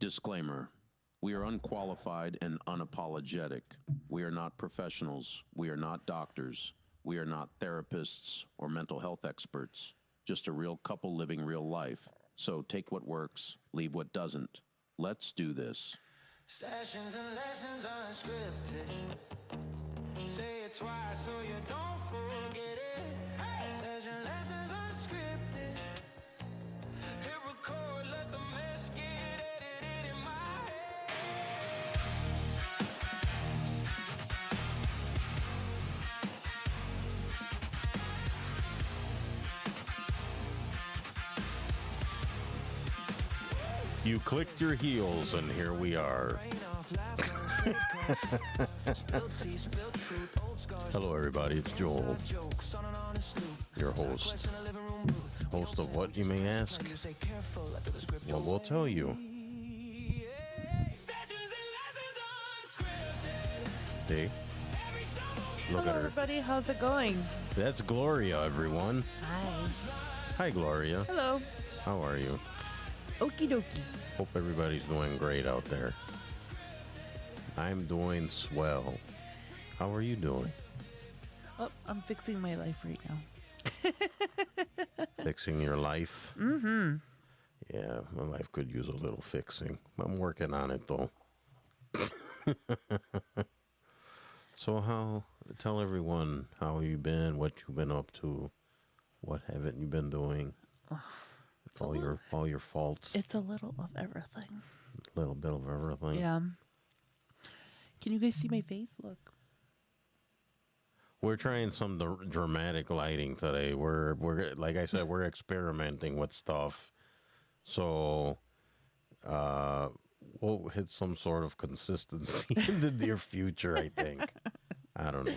Disclaimer. We are unqualified and unapologetic. We are not professionals. We are not doctors. We are not therapists or mental health experts. Just a real couple living real life. So take what works, leave what doesn't. Let's do this. Sessions and lessons unscripted. Say it twice so you don't forget it. Hey! Session lessons unscripted. Hit record, let the mess get edited in my head. You clicked your heels, and here we are. Hello, everybody. It's Joel, your host. Host of what, you may ask? Well, we'll tell you. Hey, look Hello, at her. everybody. How's it going? That's Gloria, everyone. Hi. Hi, Gloria. Hello. How are you? Okie dokie. Hope everybody's doing great out there. I'm doing swell. How are you doing? Oh, I'm fixing my life right now. Fixing your life? Mm-hmm. Yeah, my life could use a little fixing. I'm working on it, though. So tell everyone how you been, what you've been up to, what haven't you been doing? All your faults. It's a little of everything. A little bit of everything. Yeah. Can you guys see my face? Look. We're trying some dramatic lighting today. We're like I said, we're experimenting with stuff. So we'll hit some sort of consistency in the near future, I think. I don't know.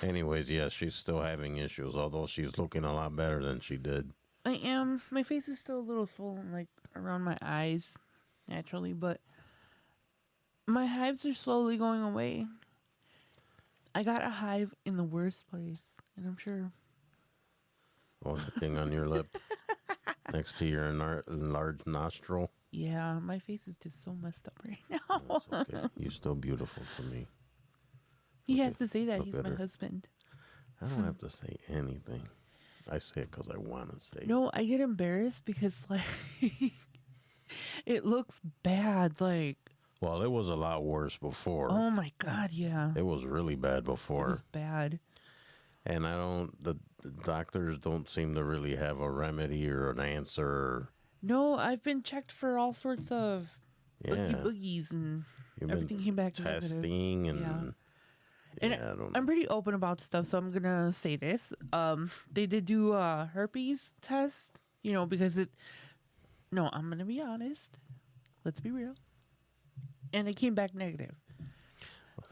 Anyways, yes, she's still having issues, although she's looking a lot better than she did. I am. My face is still a little swollen, like around my eyes, naturally, but my hives are slowly going away. I got a hive in the worst place, and I'm sure. Oh, the thing on your lip next to your enlarged nostril. Yeah, my face is just so messed up right now. That's okay. You're still beautiful to me. He has to say that. Look He's at my her. husband. I don't have to say anything. I say it because I want to say it. No, I get embarrassed because, like, it looks bad. Like, Well, it was a lot worse before. oh my God, yeah. It was really bad It before. was bad. And the doctors don't seem to really have a remedy or an answer. No, I've been checked for all sorts of Yeah. boogies, and You've everything been came back negative. testing and Yeah. yeah, And I don't know. I'm pretty open about stuff, so I'm gonna say this. They did do a herpes test, because it. No, I'm gonna be honest. Let's be real. And it came back negative.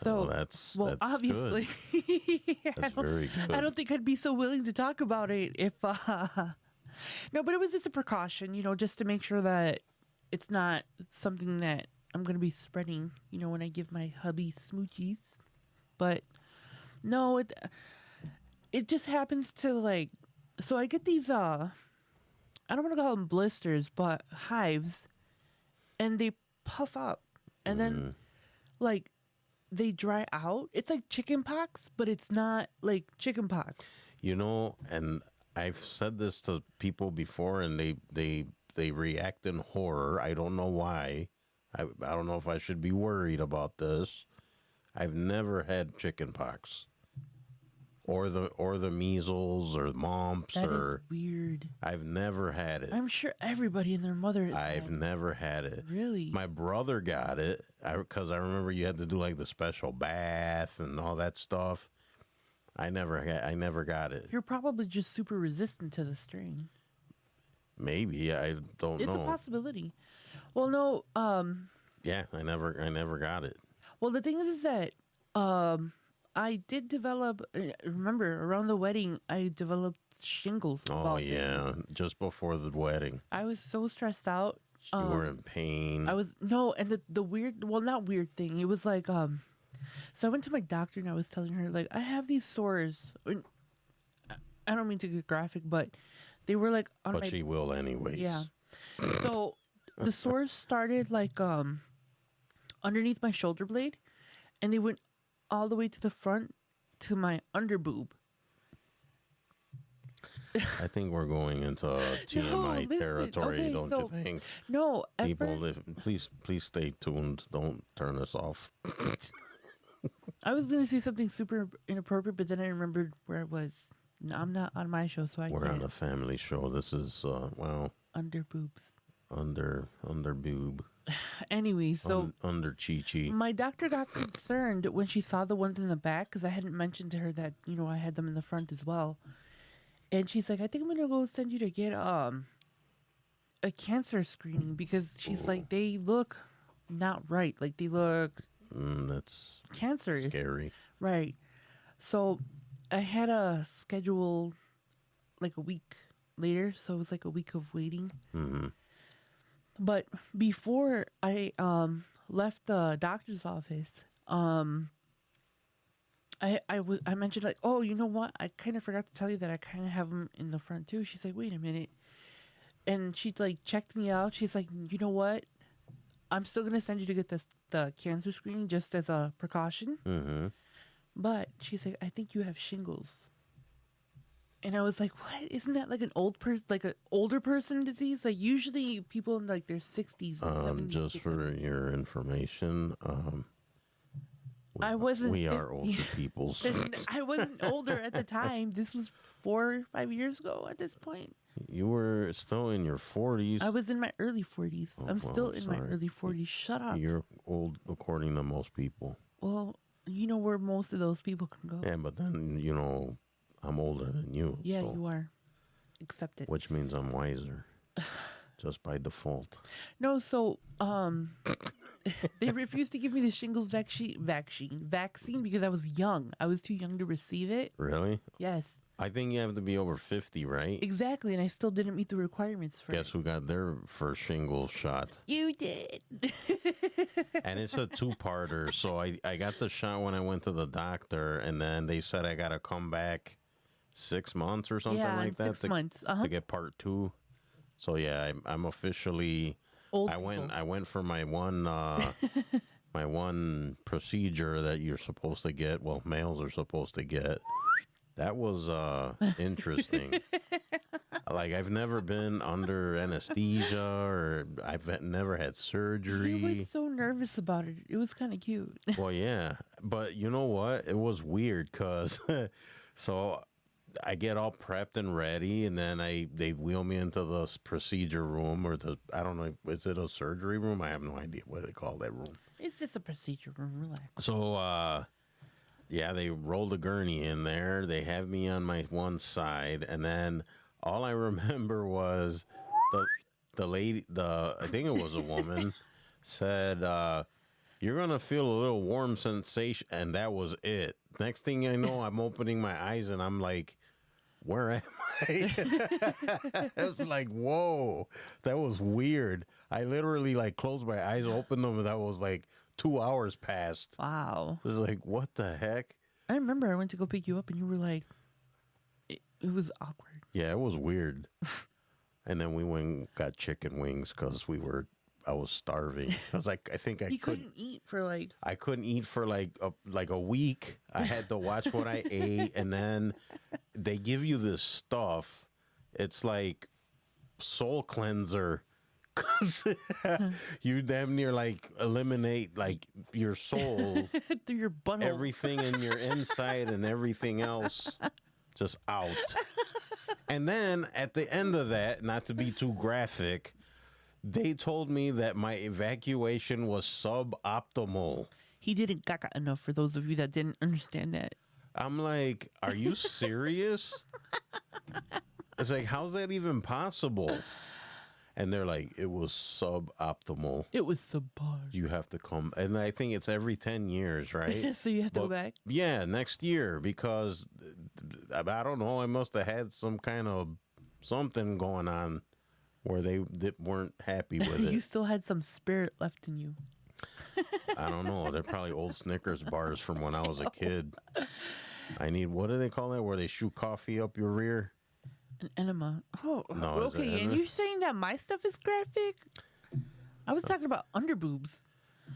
So that's obviously, good. That's very good. I don't think I'd be so willing to talk about it if. No, but it was just a precaution, just to make sure that it's not something that I'm gonna be spreading, when I give my hubby smoochies. But no, it just happens to, like, so I get these I don't want to call them blisters, but hives, and they puff up, and then like they dry out. It's like chicken pox, but it's not like chicken pox. And I've said this to people before, and they react in horror. I don't know why. I don't know if I should be worried about this. I've never had chicken pox, or the measles or mumps. That is weird. I've never had it. I'm sure everybody and their mother has I've had. never had it. Really? My brother got it because I remember you had to do like the special bath and all that stuff. I never got it. You're probably just super resistant to the strain. Maybe I don't It's know. a possibility. Well, no. Yeah, I never got it. Well, the thing is that I did develop. Remember, around the wedding, I developed shingles. of Oh all yeah, things. just before the wedding, I was so stressed out. you were in pain. I was and the weird, well, not weird thing. It was like so I went to my doctor and I was telling her, like, I have these sores. I don't mean to get graphic, but they were like on but my. she will anyways. Yeah. So the the sores started like underneath my shoulder blade, and they went all the way to the front to my underboob. I think we're going into TMI listen, territory, okay, don't so- you think? No, at People, first, please stay tuned. Don't turn us off. I was gonna say something super inappropriate, but then I remembered where I was. No, I'm not on my show, so I We're on can't. a family show. This is Underboobs. under boob, Anyway, so under chi. my doctor got concerned when she saw the ones in the back because I hadn't mentioned to her that I had them in the front as well, and she's like, "I think I'm gonna go send you to get a cancer screening because she's like they look not right, like they look That's cancerous, scary. right?" So I had a schedule like a week later, so it was like a week of waiting. But before I left the doctor's office, I mentioned like, oh, you know what? I kind of forgot to tell you that I kind of have them in the front too. She's like, wait a minute, and she like checked me out. She's like, you know what? I'm still gonna send you to get the cancer screening just as a precaution. But she's like, I think you have shingles. And I was like, what? Isn't that like an older person disease? Like usually people in like their 60s and 70s. Just get for your information, I wasn't We are 50. older peoples. I wasn't older at the time. This was 4 or 5 years ago at this point. You were still in your 40s. I was in my early 40s. I'm well, still in my sorry. early 40s. Shut up. You're old according to most people. Well, you know where most of those people can go. Yeah, but then I'm older than you. Yeah, so- you are. Accept it. Which means I'm wiser, just by default. No, so they refused to give me the shingles vaccine because I was young. I was too young to receive it. Really? Yes, I think you have to be over 50, right? exactly. And I still didn't meet the requirements for Guess it. who got their first shingles shot? You did. And it's a two-parter. So I got the shot when I went to the doctor, and then they said I got to come back 6 months or something Yeah, like in that 6 months. Uh-huh. to get part 2. So yeah, I'm officially. Old I went people. for my one my one procedure that you're supposed to get. Well, males are supposed to get. That was interesting. Like I've never been under anesthesia, or I've never had He surgery. was so nervous about it. It was kind of cute. Well, yeah, but you know what? It was weird because so I get all prepped and ready, and then they wheel me into the procedure room, or I don't know, is it a surgery room? I have no idea what they call that room. It's just a procedure room. Relax. So yeah, they rolled a gurney in there. They have me on my one side, and then all I remember was the lady, I think it was a woman, said, "You're gonna feel a little warm sensation," and that was it. Next thing I know, I'm opening my eyes, and I'm like, "Where am I?" I was like, "Whoa, that was weird." I literally like closed my eyes, opened them, and that was like 2 hours passed. Wow. It was like, what the heck? I remember I went to go pick you up, and you were like, it was awkward. Yeah, it was weird. And then we went and got chicken wings because I was starving. I was like, I think You couldn't eat for like. I couldn't eat for like a week. I had to watch what I ate, and then they give you this stuff. It's like soul cleanser. 'Cause you damn near like eliminate like your soul, Through your butthole. everything in your inside and everything else just out. And then at the end of that, not to be too graphic, they told me that my evacuation was suboptimal. He didn't gaga enough for those of you that didn't understand that. I'm like, are you serious? It's like, how's that even possible? And they're like, it was suboptimal. It was subpar. You have to come. And I think it's every 10 years, right? So you have to go back? Yeah, next year, because I don't know. I must have had some kind of something going on where they weren't happy with You it. still had some spirit left in you. I don't know. They're probably old Snickers bars from when I was a kid. I need, what do they call that, where they shoot coffee up your rear? An enema. Oh, No, is it okay. And enema? you're saying that my stuff is graphic? I was talking about underboobs.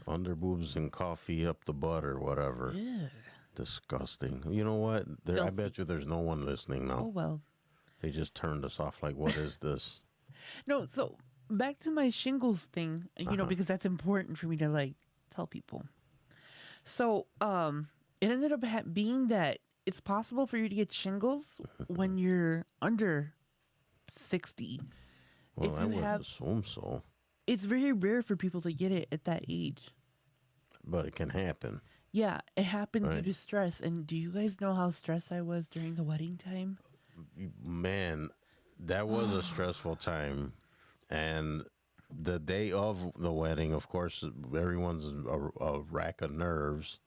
Under boobs and coffee up the butt or whatever. Yeah. Disgusting. You know what? I Filthy. bet you there's no one listening Oh now. well. They just turned us off. Like, what is this? No, so back to my shingles thing, because that's important for me to like tell people. So, it ended up being that it's possible for you to get shingles when you're under 60. Well, If I you would have- assume so, It's very rare for people to get it at that age. but it can happen. Yeah, it happened due Right. to stress. And do you guys know how stressed I was during the wedding time? Man, that was a stressful time. And the day of the wedding, of course, everyone's a rack of nerves.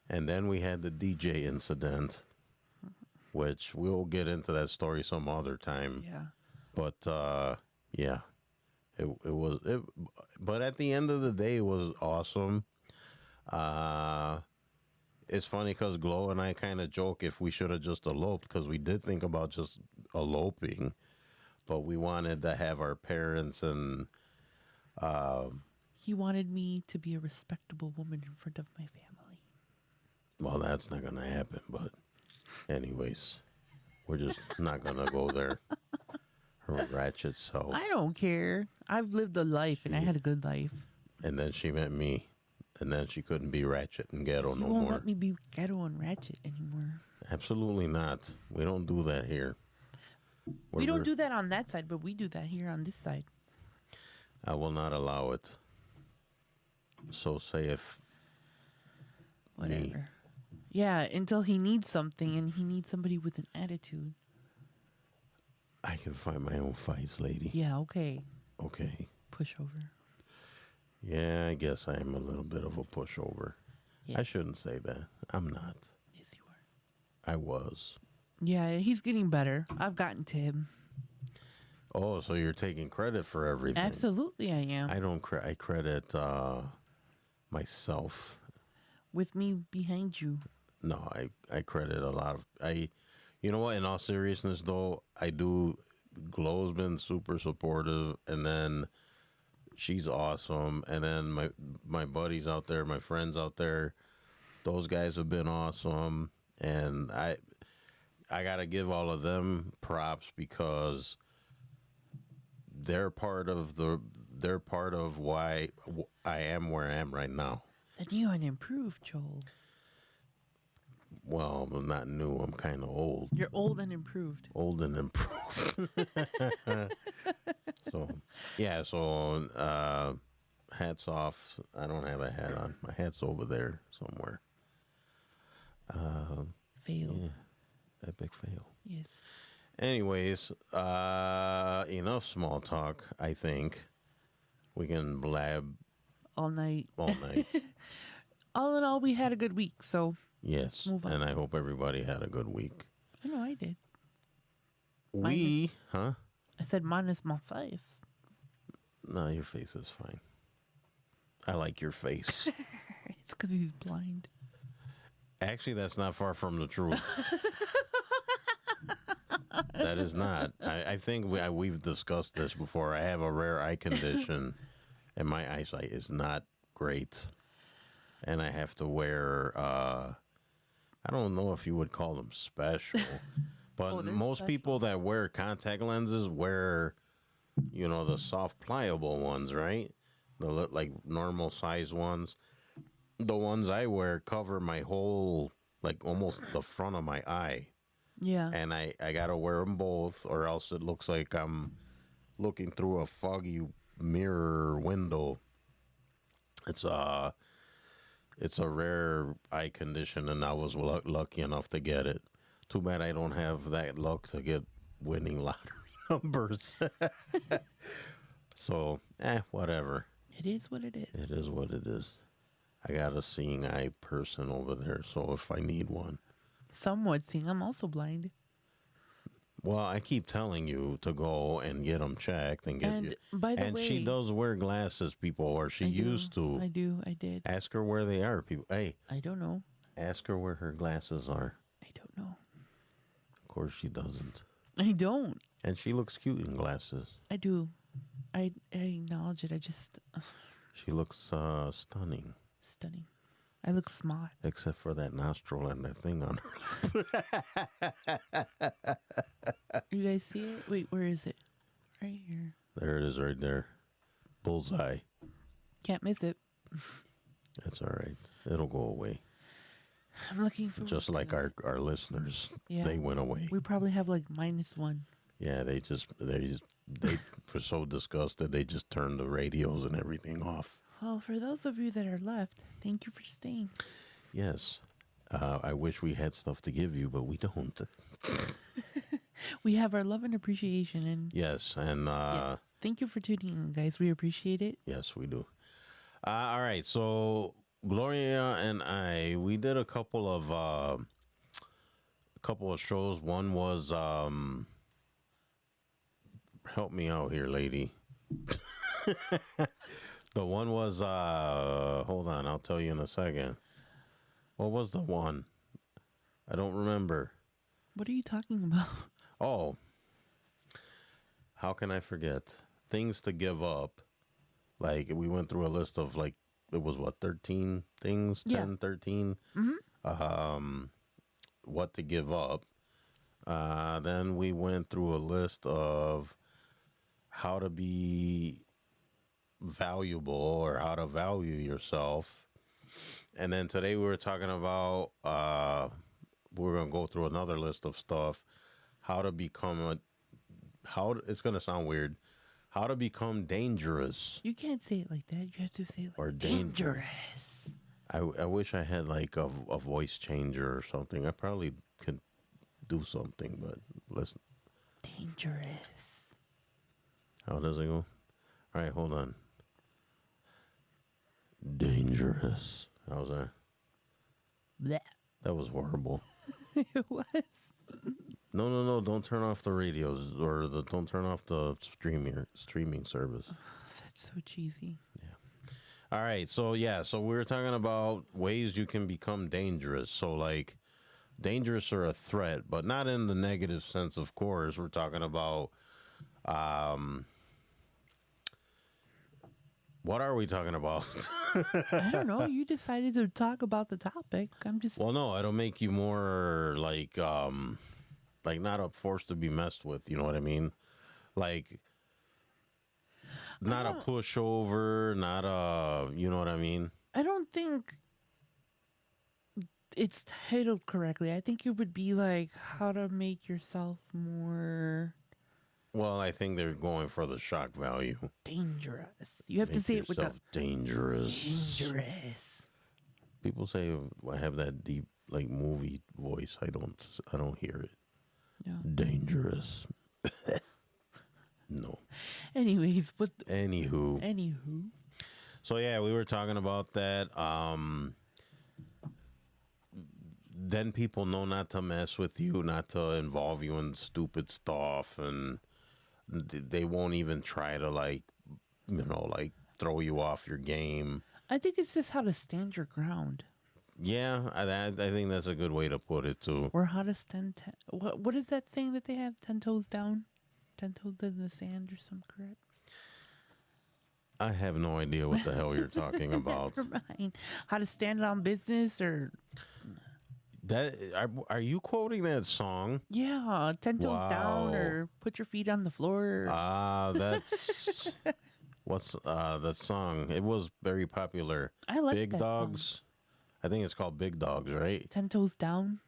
And then we had the DJ incident, which we'll get into that story some other time. Yeah. But yeah, it was. But at the end of the day, it was awesome. It's funny because Glow and I kind of joke if we should have just eloped, because we did think about just eloping, but we wanted to have our parents and He wanted me to be a respectable woman in front of my family. well, that's not gonna happen. But anyways, we're just not gonna go there. Her ratchet self. I don't care. I've lived a life and I had a good life. And then she met me, and then she couldn't be ratchet and ghetto You no won't more. let me be ghetto and ratchet anymore. Absolutely not. We don't do that here. We don't do that on that side, but we do that here on this side. I will not allow it. So saith me. Whatever. Yeah, until he needs something and he needs somebody with an attitude. I can fight my own fights, lady. Yeah, okay. Okay. Pushover. Yeah, I guess I am a little bit of a pushover. Yeah. I shouldn't say that. I'm not. Yes, you are. I was. Yeah, he's getting better. I've gotten to him. Oh, so you're taking credit for everything. Absolutely, I am. I don't I credit myself. With me behind you. No, I credit a lot of you know what, in all seriousness though, I do. Glow's been super supportive, and then she's awesome, and then my buddies out there, my friends out there, those guys have been awesome, and I gotta give all of them props because they're part of why I am where I am right now. The new and improved, Joel. Well, I'm not new. I'm kind of old. You're old and improved. Old and improved. So, yeah. So, hats off. I don't have a hat on. My hat's over there somewhere. Failed. Epic fail. Yes. Anyways, enough small talk. I think we can blab All night. all night. All in all, we had a good week, so Yes, Move on. and I hope everybody had a good week. I know I did. Huh? I said minus my face. No, your face is fine. I like your face. It's because he's blind. Actually, that's not far from the truth. That is not. I think we've discussed this before. I have a rare eye condition, and my eyesight is not great. And I have to wear, I don't know if you would call them special, but Oh, they're most special. people that wear contact lenses wear, the soft pliable ones, right? Like normal size ones. The ones I wear cover my whole, like almost the front of my eye. Yeah. And I got to wear them both, or else it looks like I'm looking through a foggy mirror window. It's a rare eye condition, and I was lucky enough to get it. Too bad I don't have that luck to get winning lottery numbers. So, whatever. It is what it is. It is what it is. I got a seeing eye person over there, so if I need one. Some would think I'm also blind. Well, I keep telling you to go and get them checked and get And you. by the And way, she does wear glasses, people, or she I do, used to. I did. Ask her where they are, people. Hey, I don't know. ask her where her glasses are. I don't know. Of course, she doesn't. I don't. And she looks cute in glasses. I do. I acknowledge it. I just She looks stunning, stunning. I look smart. except for that nostril and that thing on her. You guys see it? Wait, where is it? Right here. There it is, right there. Bullseye. Can't miss it. That's all right. It'll go away. I'm looking for Just like our listeners, Yeah. they went away. We probably have like -1. Yeah, they were so disgusted they just turned the radios and everything off. Well, for those of you that are left, thank you for staying. Yes, I wish we had stuff to give you, but we don't. We have our love and appreciation, and Yes, and yes, thank you for tuning in, guys. We appreciate it. yes, we do. All right, so Gloria and we did a couple of shows. One was help me out here, lady. The one was hold on, I'll tell you in a second. What was the one? I don't remember. What are you talking about? Oh, how can I forget? Things to give up. Like, we went through a list of, like, it was what, 13 things? Yeah. 10, 13? What to give up. Then we went through a list of how to be valuable or how to value yourself. And then today we were talking about, we're going to go through another list of stuff. How to become it's going to sound weird. How to become dangerous. You can't say it like that. You have to say it like Or dangerous. I wish I had like a voice changer or something. I probably could do something, but listen. Dangerous. How does it go? All right, hold on. Dangerous. How's that? Blech. That was horrible. It was. No. Don't turn off the radios or don't turn off the streaming service. That's so cheesy. All right, so we were talking about ways you can become dangerous. So, like, dangerous or a threat, but not in the negative sense, of course. We're talking about, what are we talking about? I don't know. You decided to talk about the topic. I'm just. Well, no, it'll make you more, like not a force to be messed with, you know what I mean? Like, not a pushover, not a, you know what I mean? I don't think it's titled correctly. I think it would be like how to make yourself more Well, I think they're going for the shock value. dangerous. You have to Make say it with the yourself dangerous. dangerous. People say I have that deep, like, movie voice. I don't hear it. Yeah. Dangerous. No. Anyways, Anywho. So yeah, we were talking about that. Then people know not to mess with you, not to involve you in stupid stuff, and they won't even try to, like, like, throw you off your game. I think it's just how to stand your ground, Yeah, I think that's a good way to put it too. or how to stand. What is that saying that they have? 10 toes down, 10 toes in the sand, or some crap. I have no idea what the hell you're talking about. Never mind. How to stand on business, or That are you quoting that song? yeah, 10 toes down, Wow. or put your feet on the floor. That's what's that song? It was very popular. I like Big that Dogs. song. I think it's called Big Dogs, right? 10 toes down.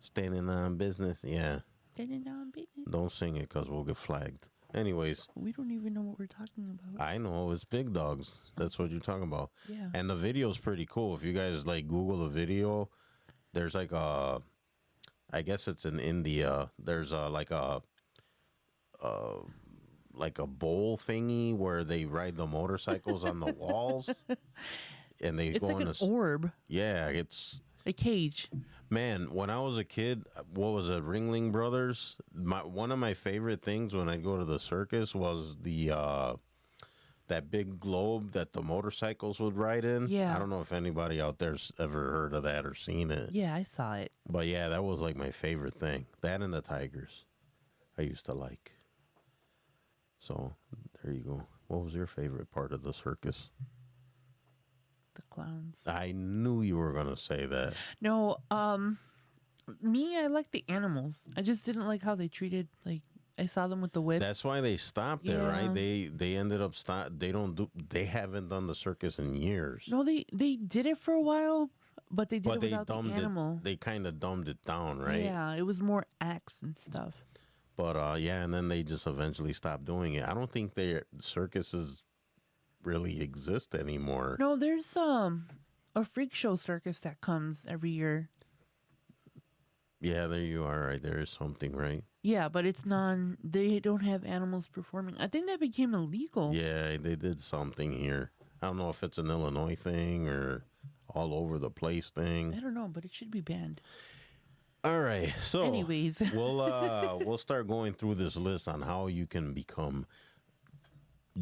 Standing on business. Yeah. Standing on business. Don't sing it because we'll get flagged. Anyways, We don't even know what we're talking about. I know it's Big Dogs. That's what you're talking about. Yeah. And the video's pretty cool. If you guys, like, Google the video, there's like a, I guess it's in India. There's like a bowl thingy where they ride the motorcycles on the walls, and they It's go like in an this. orb, Yeah, it's a cage. man. When I was a kid, what was it? Ringling Brothers. One of my favorite things when I go to the circus was the that big globe that the motorcycles would ride in. Yeah. I don't know if anybody out there's ever heard of that or seen it. Yeah, I saw it. But yeah, that was like my favorite thing. That and the tigers, I used to like. So There you go. What was your favorite part of the circus? The clowns. I knew you were gonna say that. No, me, I like the animals. I just didn't like how they treated, like, I saw them with the whip. That's why they stopped it, right? Yeah. They ended up They haven't done the circus in years. No, they did it for a while, but they did But it they without the dumbed animal. it. They kind of dumbed it down, right? Yeah, it was more acts and stuff. But yeah, and then they just eventually stopped doing it. I don't think their circuses really exist anymore. No, there's a freak show circus that comes every year. Yeah, there you are. Right there is something, right? Yeah, but it's they don't have animals performing. I think that became illegal. Yeah, they did something here. I don't know if it's an Illinois thing or all over the place I thing. don't know, but it should be banned. All right, so Anyways. we'll start going through this list on how you can become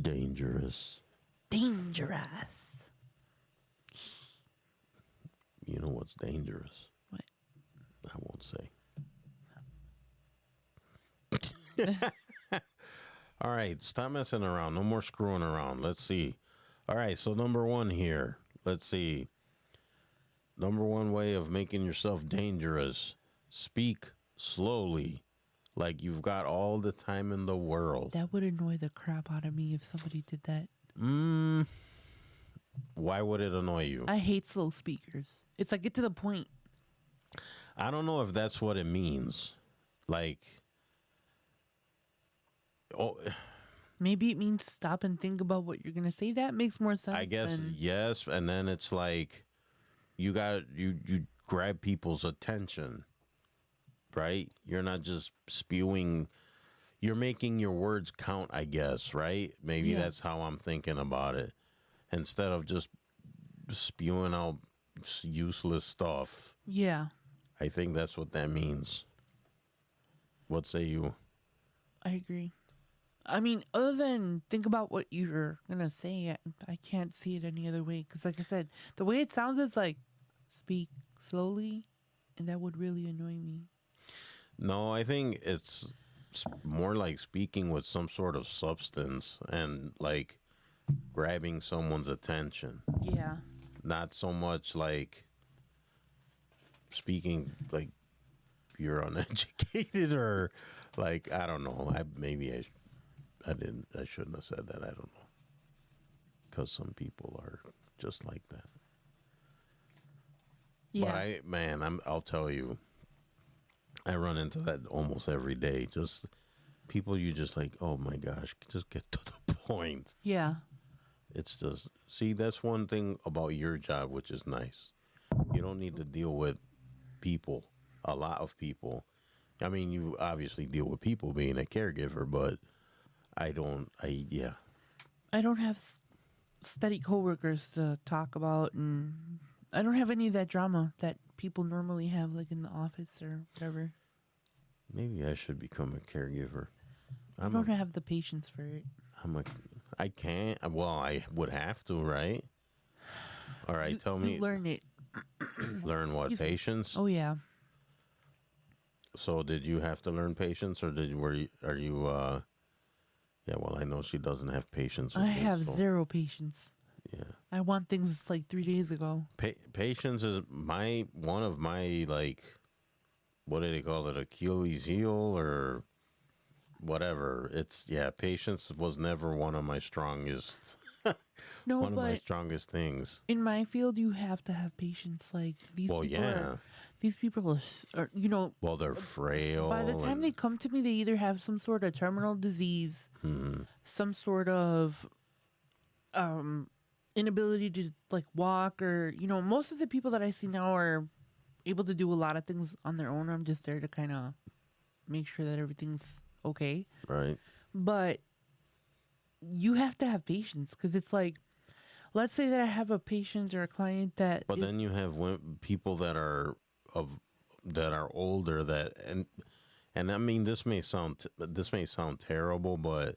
dangerous. Dangerous. You know what's dangerous? What? I won't say. All right, stop messing around. No more screwing around. Let's see. All right, so number one here. Let's see. Number one way of making yourself dangerous: speak slowly, like you've got all the time in the world. That would annoy the crap out of me if somebody did that. Why would it annoy you? I hate slow speakers. It's like, get to the point. I don't know if that's what it means. Like, oh, Maybe it means stop and think about what you're gonna say. That makes more sense. I guess than- yes, and then it's like you grab people's attention, right? You're not just spewing. You're making your words count, I guess, right? Maybe Yeah. that's how I'm thinking about it. Instead of just spewing out useless stuff, Yeah, I think that's what that means. What say you? I agree. I mean, other than think about what you're gonna say, I can't see it any other way. Because, like I said, the way it sounds is like speak slowly, and that would really annoy me. No, I think it's more like speaking with some sort of substance and like grabbing someone's attention. Yeah, Not so much like speaking like you're uneducated or like I don't know. I shouldn't have said that. I don't know. Because some people are just like that. yeah. But I'll tell you, I run into that almost every day. Just people you just like, oh my gosh, just get to the point. Yeah. It's just, see, that's one thing about your job, which is nice. You don't need to deal with people, a lot of people. I mean, you obviously deal with people being a caregiver, but yeah. I don't have steady coworkers to talk about, and I don't have any of that drama that people normally have, like in the office or whatever. Maybe I should become a caregiver. I don't have the patience for it. I can't. Well, I would have to, right? All right, tell me. You learn it. Learn what? Excuse me. Patience? Oh yeah. So did you have to learn patience, or are you, yeah, well, I know she doesn't have patience with I me, have so, zero patience. Yeah. I want things like 3 days ago. Patience is one of my, like, what do they call it, Achilles heel or whatever. Patience was never one of my strongest No, one of my but strongest things. in my field, you have to have patience. Like these Well, people yeah. these people are, you know, Well, they're frail. by the time and- they come to me, they either have some sort of terminal disease, Hmm. some sort of inability to like walk, or most of the people that I see now are able to do a lot of things on their own. I'm just there to kind of make sure that everything's okay. Right. But you have to have patience, because it's like, let's say that I have a patient or a client that But is- then you have people that are older and I mean this may sound terrible, but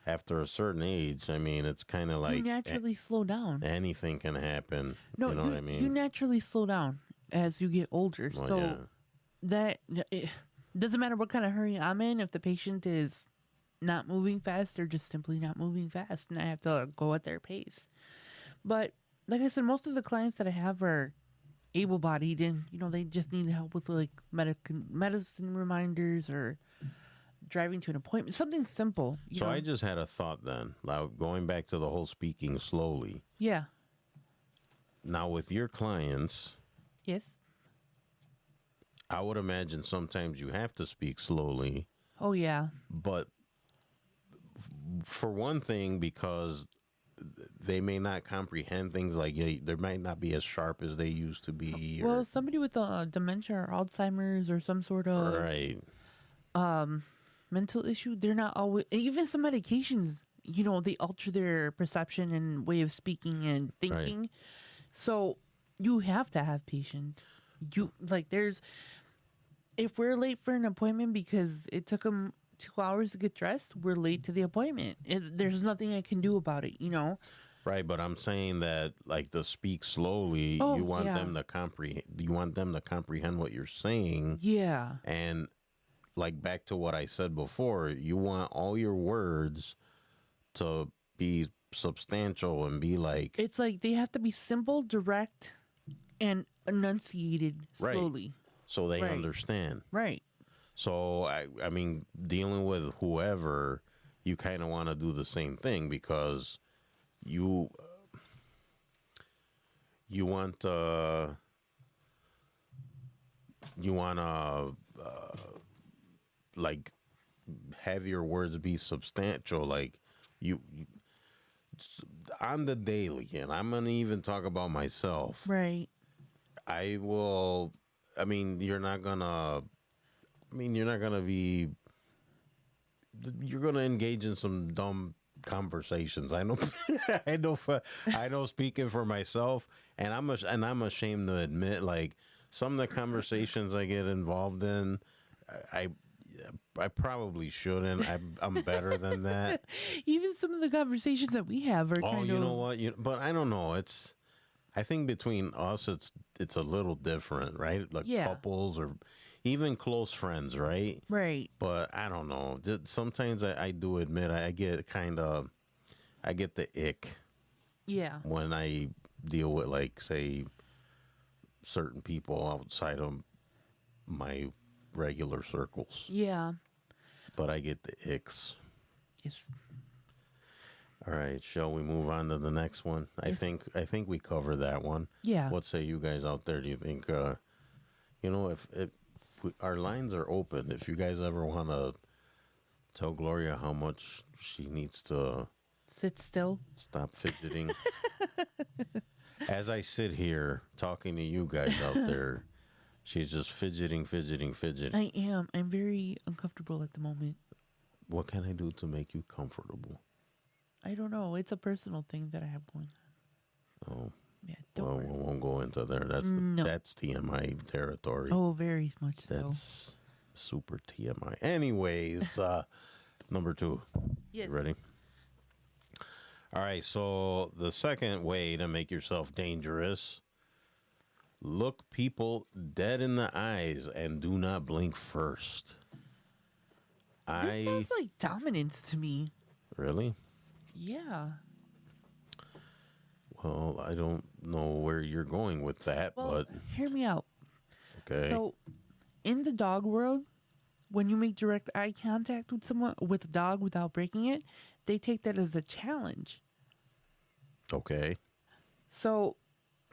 after a certain age, I mean it's kind of you like naturally slow down. anything can happen. No, you know what I mean? You naturally slow down as you get older. Well, so yeah. that it doesn't matter what kind of hurry I'm in. If the patient is not moving fast, they're just simply not moving fast, and I have to go at their pace. But like I said, most of the clients that I have are able-bodied, and they just need help with like medicine reminders or driving to an appointment, something simple. So I just had a thought then. Now, going back to the whole speaking slowly. Yeah. Now, with your clients, Yes. I would imagine sometimes you have to speak slowly, Oh yeah. but for one thing, because they may not comprehend things like they might not be as sharp as they used to be. Well, somebody with dementia or Alzheimer's or some sort of Right. mental issue, they're not always, even some medications, they alter their perception and way of speaking and thinking. So you have to have patience. If we're late for an appointment because it took them 2 hours to get dressed, we're late to the appointment. There's nothing I can do about it, Right, but I'm saying that like to speak slowly, Oh, you want yeah. them to comprehend. You want them to comprehend what you're saying, Yeah. and like back to what I said before, you want all your words to be substantial and be like It's like they have to be simple, direct, and enunciated Right. slowly. so they Right. understand. Right. So I mean, dealing with whoever, you kind of want to do the same thing because you want to like have your words be substantial, like you on the daily, and I'm gonna even talk about myself. Right. I will. I mean, you're not gonna be. You're gonna engage in some dumb conversations. I know. I know. Speaking for myself, and I'm ashamed to admit, like some of the conversations I get involved in, I probably shouldn't. I'm better than that. Even some of the conversations that we have are Oh, kind you of. know what? But I don't know. I think between us, it's a little different, right? Like Yeah. couples or even close friends, right? Right. But I don't know. Sometimes I do admit I get the ick Yeah. when I deal with, like, say, certain people outside of my regular circles. Yeah. But I get the icks. Yes. All right, shall we move on to the next one? I think we covered that one. Yeah. What say you guys out there? Do you think, if our lines are open, if you guys ever want to tell Gloria how much she needs to Sit still. stop fidgeting. As I sit here talking to you guys out there, she's just fidgeting. I am. I'm very uncomfortable at the moment. What can I do to make you comfortable? I don't know. It's a personal thing that I have going on. Oh, Yeah. Don't well, worry. we won't go into there. No. That's TMI territory. Oh, very much so. That's super TMI. Anyways, number 2. Yes. You ready? All right. So the second way to make yourself dangerous: look people dead in the eyes and do not blink first. This sounds like dominance to me. Really? Yeah. Well, I don't know where you're going with that, Well, but hear me out. okay. So, in the dog world, when you make direct eye contact with a dog without breaking it, they take that as a challenge. Okay. So,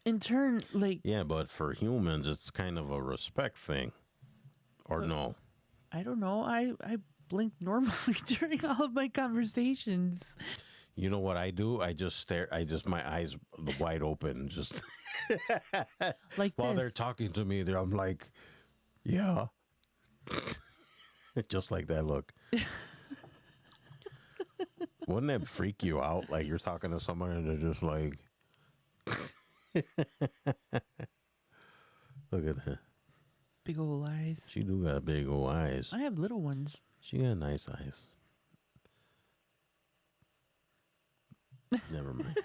in turn, like, Yeah, but for humans, it's kind of a respect thing. Or no? I don't know, I blink normally during all of my conversations. You know what I do? I just stare. My eyes wide open, just Like while this. they're talking to me. I'm like, yeah, just like that look. Wouldn't that freak you out? Like you're talking to someone and they're just like, look at that. Big old eyes. She do got big old eyes. I have little ones. She got nice eyes. Never mind.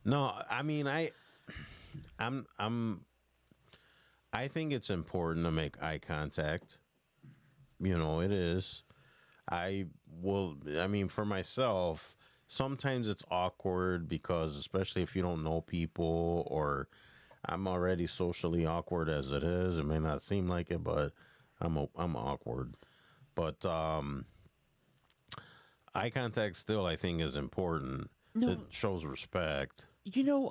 No, I mean I think it's important to make eye contact. You know, it is. I will. I mean, for myself, sometimes it's awkward because, especially if you don't know people, or I'm already socially awkward as it is. It may not seem like it, but I'm awkward. But eye contact still, I think, is important. No. It shows respect. You know,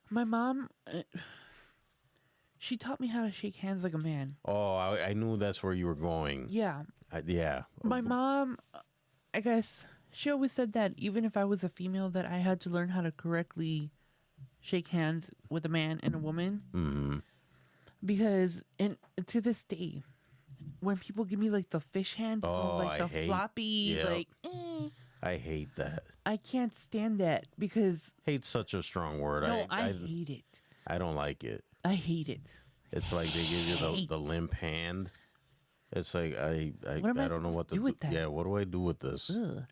my mom, she taught me how to shake hands like a man. Oh, I knew that's where you were going. Yeah. Yeah. My mom, I guess, she always said that even if I was a female, that I had to learn how to correctly shake hands with a man and a woman. Mm-hmm. Because, and to this day, when people give me like the fish hand, Oh, like the I hate- floppy, yep. like, I hate that. I can't stand that because, Hate's such a strong word. no, I hate it. I don't like it. I hate it. It's like they give you the Hate. limp hand. It's like I What am I don't know supposed what to to do with that? Yeah, what do I do with this? Ugh.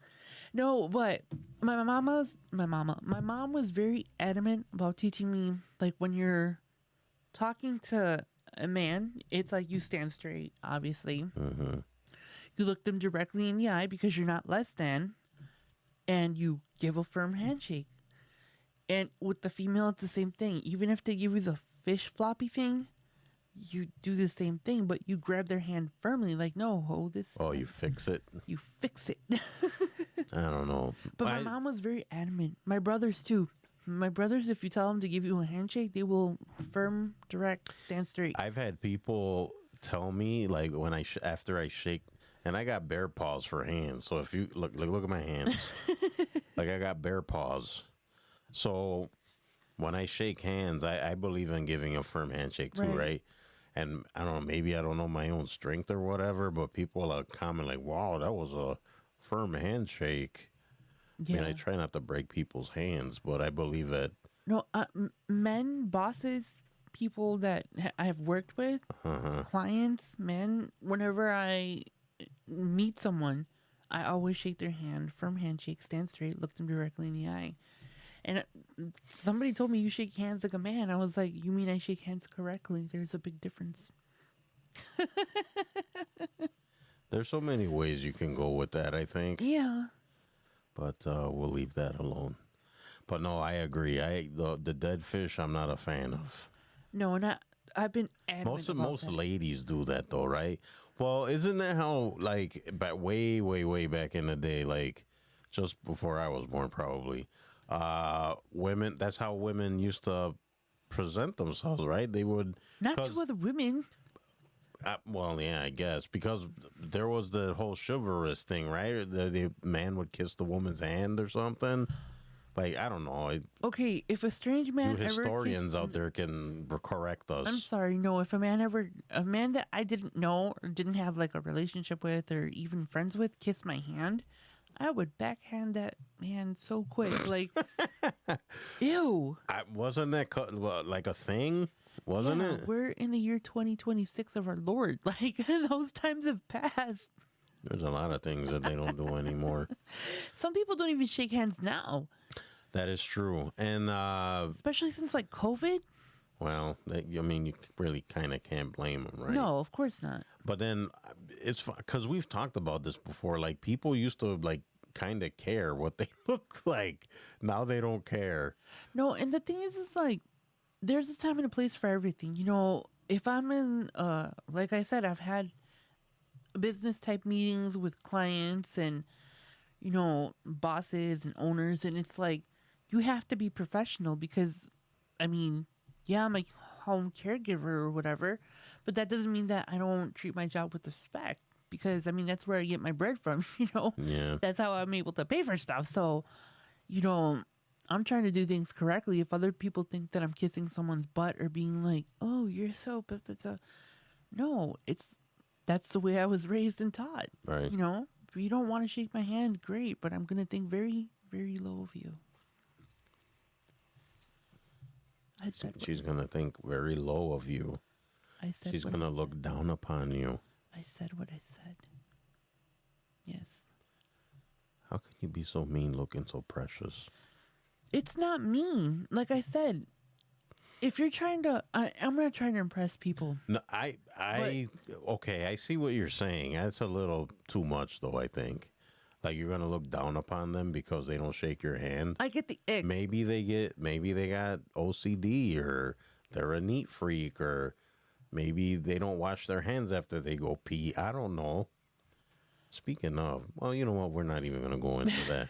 No, but my mom was very adamant about teaching me, like, when you're talking to a man, it's like you stand straight, obviously. Mm-hmm. You look them directly in the eye because you're not less than, and you give a firm handshake. And with the female, it's the same thing. Even if they give you the fish floppy thing, you do the same thing, but you grab their hand firmly, like, no, hold this. Oh, you fix it? You fix it. I don't know. But my mom was very adamant. My brothers too. My brothers, if you tell them to give you a handshake, they will firm, direct, stand straight. I've had people tell me, like, when after I shake, and I got bear paws for hands. So if you look at my hands, like, I got bear paws. So when I shake hands, I believe in giving a firm handshake too, Right. right? And I don't know, maybe I don't know my own strength or whatever, but people are comment like, "Wow, that was a firm handshake." I mean, I try not to break people's hands, but I believe that. No, men, bosses, people that I have worked with, clients, men, whenever I meet someone, I always shake their hand, firm handshake, stand straight, look them directly in the eye. And somebody told me you shake hands like a man. I was like, you mean I shake hands correctly? There's a big difference. There's so many ways you can go with that, I think. Yeah. But we'll leave that alone. But no, I agree. The dead fish, I'm not a fan of. No, not. I've been adamant about Most that. ladies do that though, right? Well, isn't that how, like, back way back in the day, like just before I was born, probably, women. That's how women used to present themselves, right? They would Not 'cause- to other women. well, yeah, I guess because there was the whole chivalrous thing, right? The man would kiss the woman's hand or something. Like, I don't know. Okay, if a strange man You ever historians kissed, out there can correct us. I'm sorry, no. If a man that I didn't know or didn't have like a relationship with or even friends with, kissed my hand, I would backhand that man so quick. Like, ew. Wasn't that like a thing? Wasn't Yeah, it? we're in the year 2026 of our Lord. Like, those times have passed. There's a lot of things that they don't do anymore. Some people don't even shake hands now, That is true. And, especially since like COVID. well, I mean, you really kind of can't blame them, right? No, of course not. But then it's because we've talked about this before. Like, people used to, like, kind of care what they look like. Now they don't care. No, and the thing is, it's like there's a time and a place for everything. You know, if I'm in, like I said, I've had business type meetings with clients and, you know, bosses and owners, and it's like you have to be professional because, I mean, yeah, I'm a home caregiver or whatever, but that doesn't mean that I don't treat my job with respect because, I mean, that's where I get my bread from, you know? Yeah. That's how I'm able to pay for stuff. So, you know, I'm trying to do things correctly. If other people think that I'm kissing someone's butt or being like, "Oh, you're so," no, that's the way I was raised and taught. Right. You know, if you don't want to shake my hand, great, but I'm gonna think very, very low of you. I said. What She's going to think very low of you. I said. She's what going to I look said. down upon you. I said what I said. Yes. How can you be so mean looking so precious? It's not mean. Like I said, if you're trying to, I'm not trying to impress people. No, okay, I see what you're saying. That's a little too much, though, I think. Like, you're going to look down upon them because they don't shake your hand. I get the ick. Maybe they got OCD, or they're a neat freak, or maybe they don't wash their hands after they go pee. I don't know. Speaking of, well, you know what? We're not even going to go into that.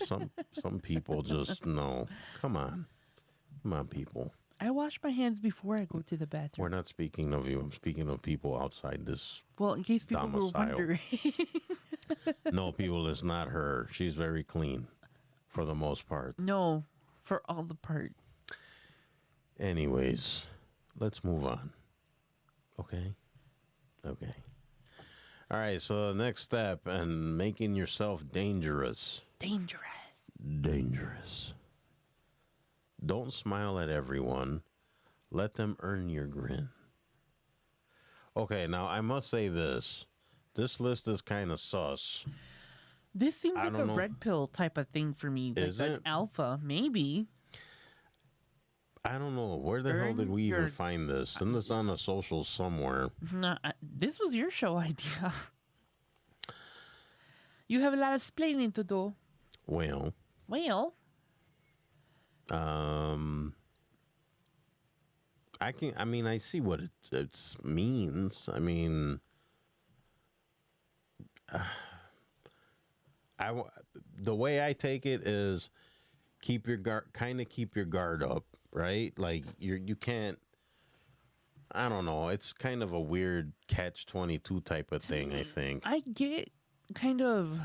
Some people just no. Come on, people. I wash my hands before I go to the bathroom. We're not speaking of you. I'm speaking of people outside this. Well, in case people were domicile. wondering. No, people, it's not her. She's very clean, for the most part. No, for all the part. Anyways, let's move on. Okay. All right. So the next step, and making yourself dangerous. Dangerous. Don't smile at everyone. Let them earn your grin. Okay, now I must say this. This list is kind of sus. This seems I like a don't know. red pill type of thing for me. Like Is an it? alpha, maybe. I don't know. Where the hell Earn did we even your- find this? Send this on the social somewhere. No, this was your show idea. You have a lot of explaining to do. Well, I see what it means. I mean, the way I take it is keep your guard up, right? Like you can't, I don't know. It's kind of a weird catch-22 type of thing, I think. I get kind of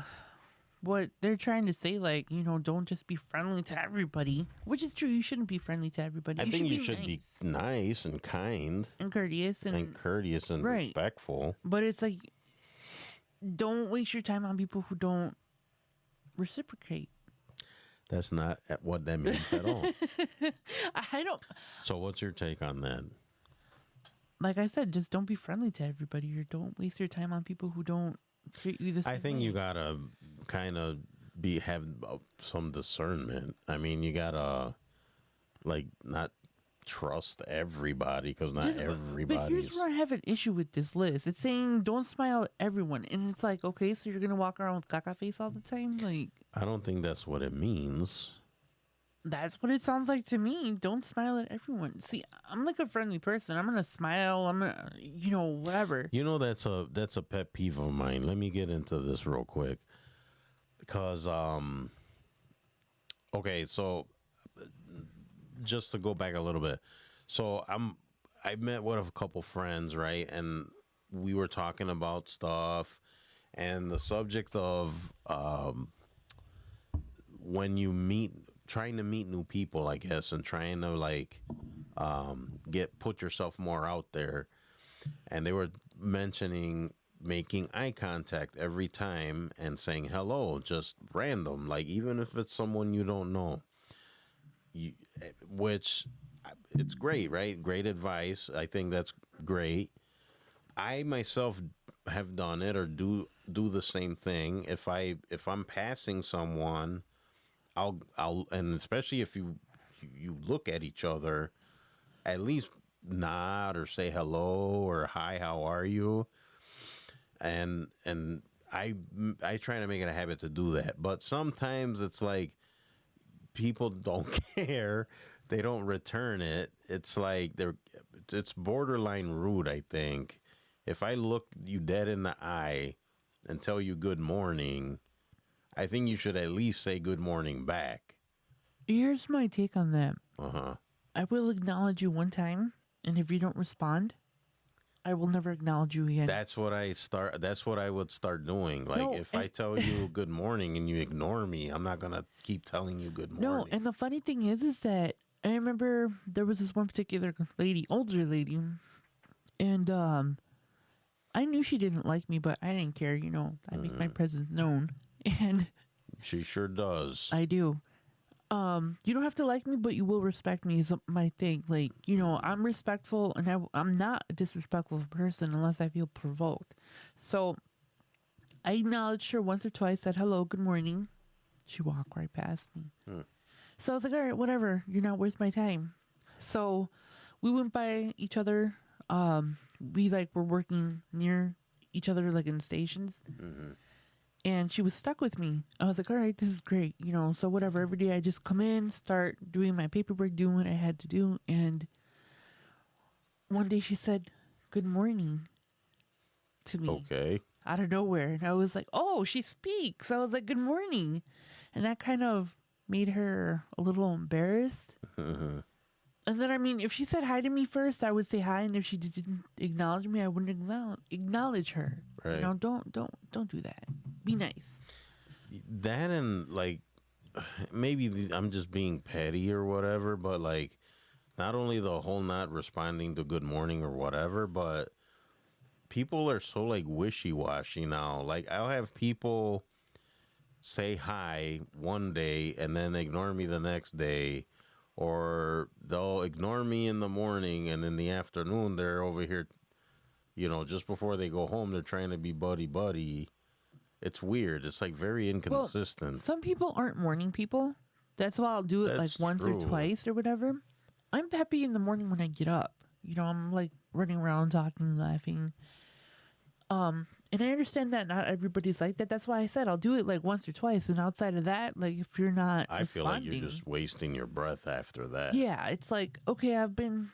what they're trying to say, like, don't just be friendly to everybody, which is true. You shouldn't be friendly to everybody. I think you should nice be nice and kind and courteous and courteous and Right. respectful. But it's like, don't waste your time on people who don't reciprocate. That's not what that means at all. I don't, So what's your take on that? like I said, just don't be friendly to everybody, or don't waste your time on people who don't treat you the same I think way. you gotta kind of have some discernment. I mean, you gotta not trust everybody, because not But everybody's. here's where I have an issue with this list. It's saying don't smile at everyone, and it's like, okay, so you're gonna walk around with caca face all the time? Like, I don't think that's what it means. that's what it sounds like to me. Don't smile at everyone. See, I'm like a friendly person. I'm gonna smile. I'm gonna, whatever. You know, that's a pet peeve of mine. Let me get into this real quick, because okay, so just to go back a little bit, so I met with a couple friends, right, and we were talking about stuff, and the subject of when you trying to meet new people, I guess, and trying to put yourself more out there. And they were mentioning making eye contact every time and saying hello, just random, like even if it's someone you don't know. Which it's great, right? Great advice. I think that's great. I myself have done it, or do the same thing. If I'm passing someone, I'll and especially if you look at each other, at least nod or say hello or hi, how are you? And I try to make it a habit to do that. But sometimes it's like people don't care. They don't return it. It's like it's borderline rude, I think. If I look you dead in the eye and tell you good morning, I think you should at least say good morning back. Here's my take on that. Uh-huh. I will acknowledge you one time, and if you don't respond, I will never acknowledge you again. That's what I would start doing. Like, No, if I tell you good morning and you ignore me, I'm not going to keep telling you good No, morning. and the funny thing is that I remember there was this one particular lady, older lady, and I knew she didn't like me, but I didn't care. I make my presence known, and She sure does. I do. You don't have to like me, but you will respect me is my thing. Like, I'm respectful, and I'm not a disrespectful person unless I feel provoked. So I acknowledged her once or twice, said hello, good morning. She walked right past me. So I was like, all right, whatever. You're not worth my time. So we went by each other. We like were working near each other, like in stations. And she was stuck with me. I was like, all right, this is great. You know, so whatever. Every day I just come in, start doing my paperwork, doing what I had to do. And one day she said, good morning to me Okay. out of nowhere. And I was like, oh, she speaks. I was like, good morning. And that kind of made her a little embarrassed. And then, I mean, if she said hi to me first, I would say hi. And if she didn't acknowledge me, I wouldn't acknowledge her. Right. You know, don't do that. Be nice. That and like maybe I'm just being petty or whatever, but like not only the whole not responding to good morning or whatever, but people are so like wishy-washy now. Like I'll have people say hi one day and then ignore me the next day, or they'll ignore me in the morning and in the afternoon they're over here, you know, just before they go home they're trying to be buddy. It's weird. It's like very inconsistent. Some people aren't morning people. That's why I'll do it like That's once or true. twice or whatever. I'm happy in the morning when I get up. You know, I'm like running around, talking, laughing. And I understand that not everybody's like that. That's why I said I'll do it like once or twice. And outside of that, like if you're not I feel like you're responding, just wasting your breath after that. yeah, it's like, okay, I've been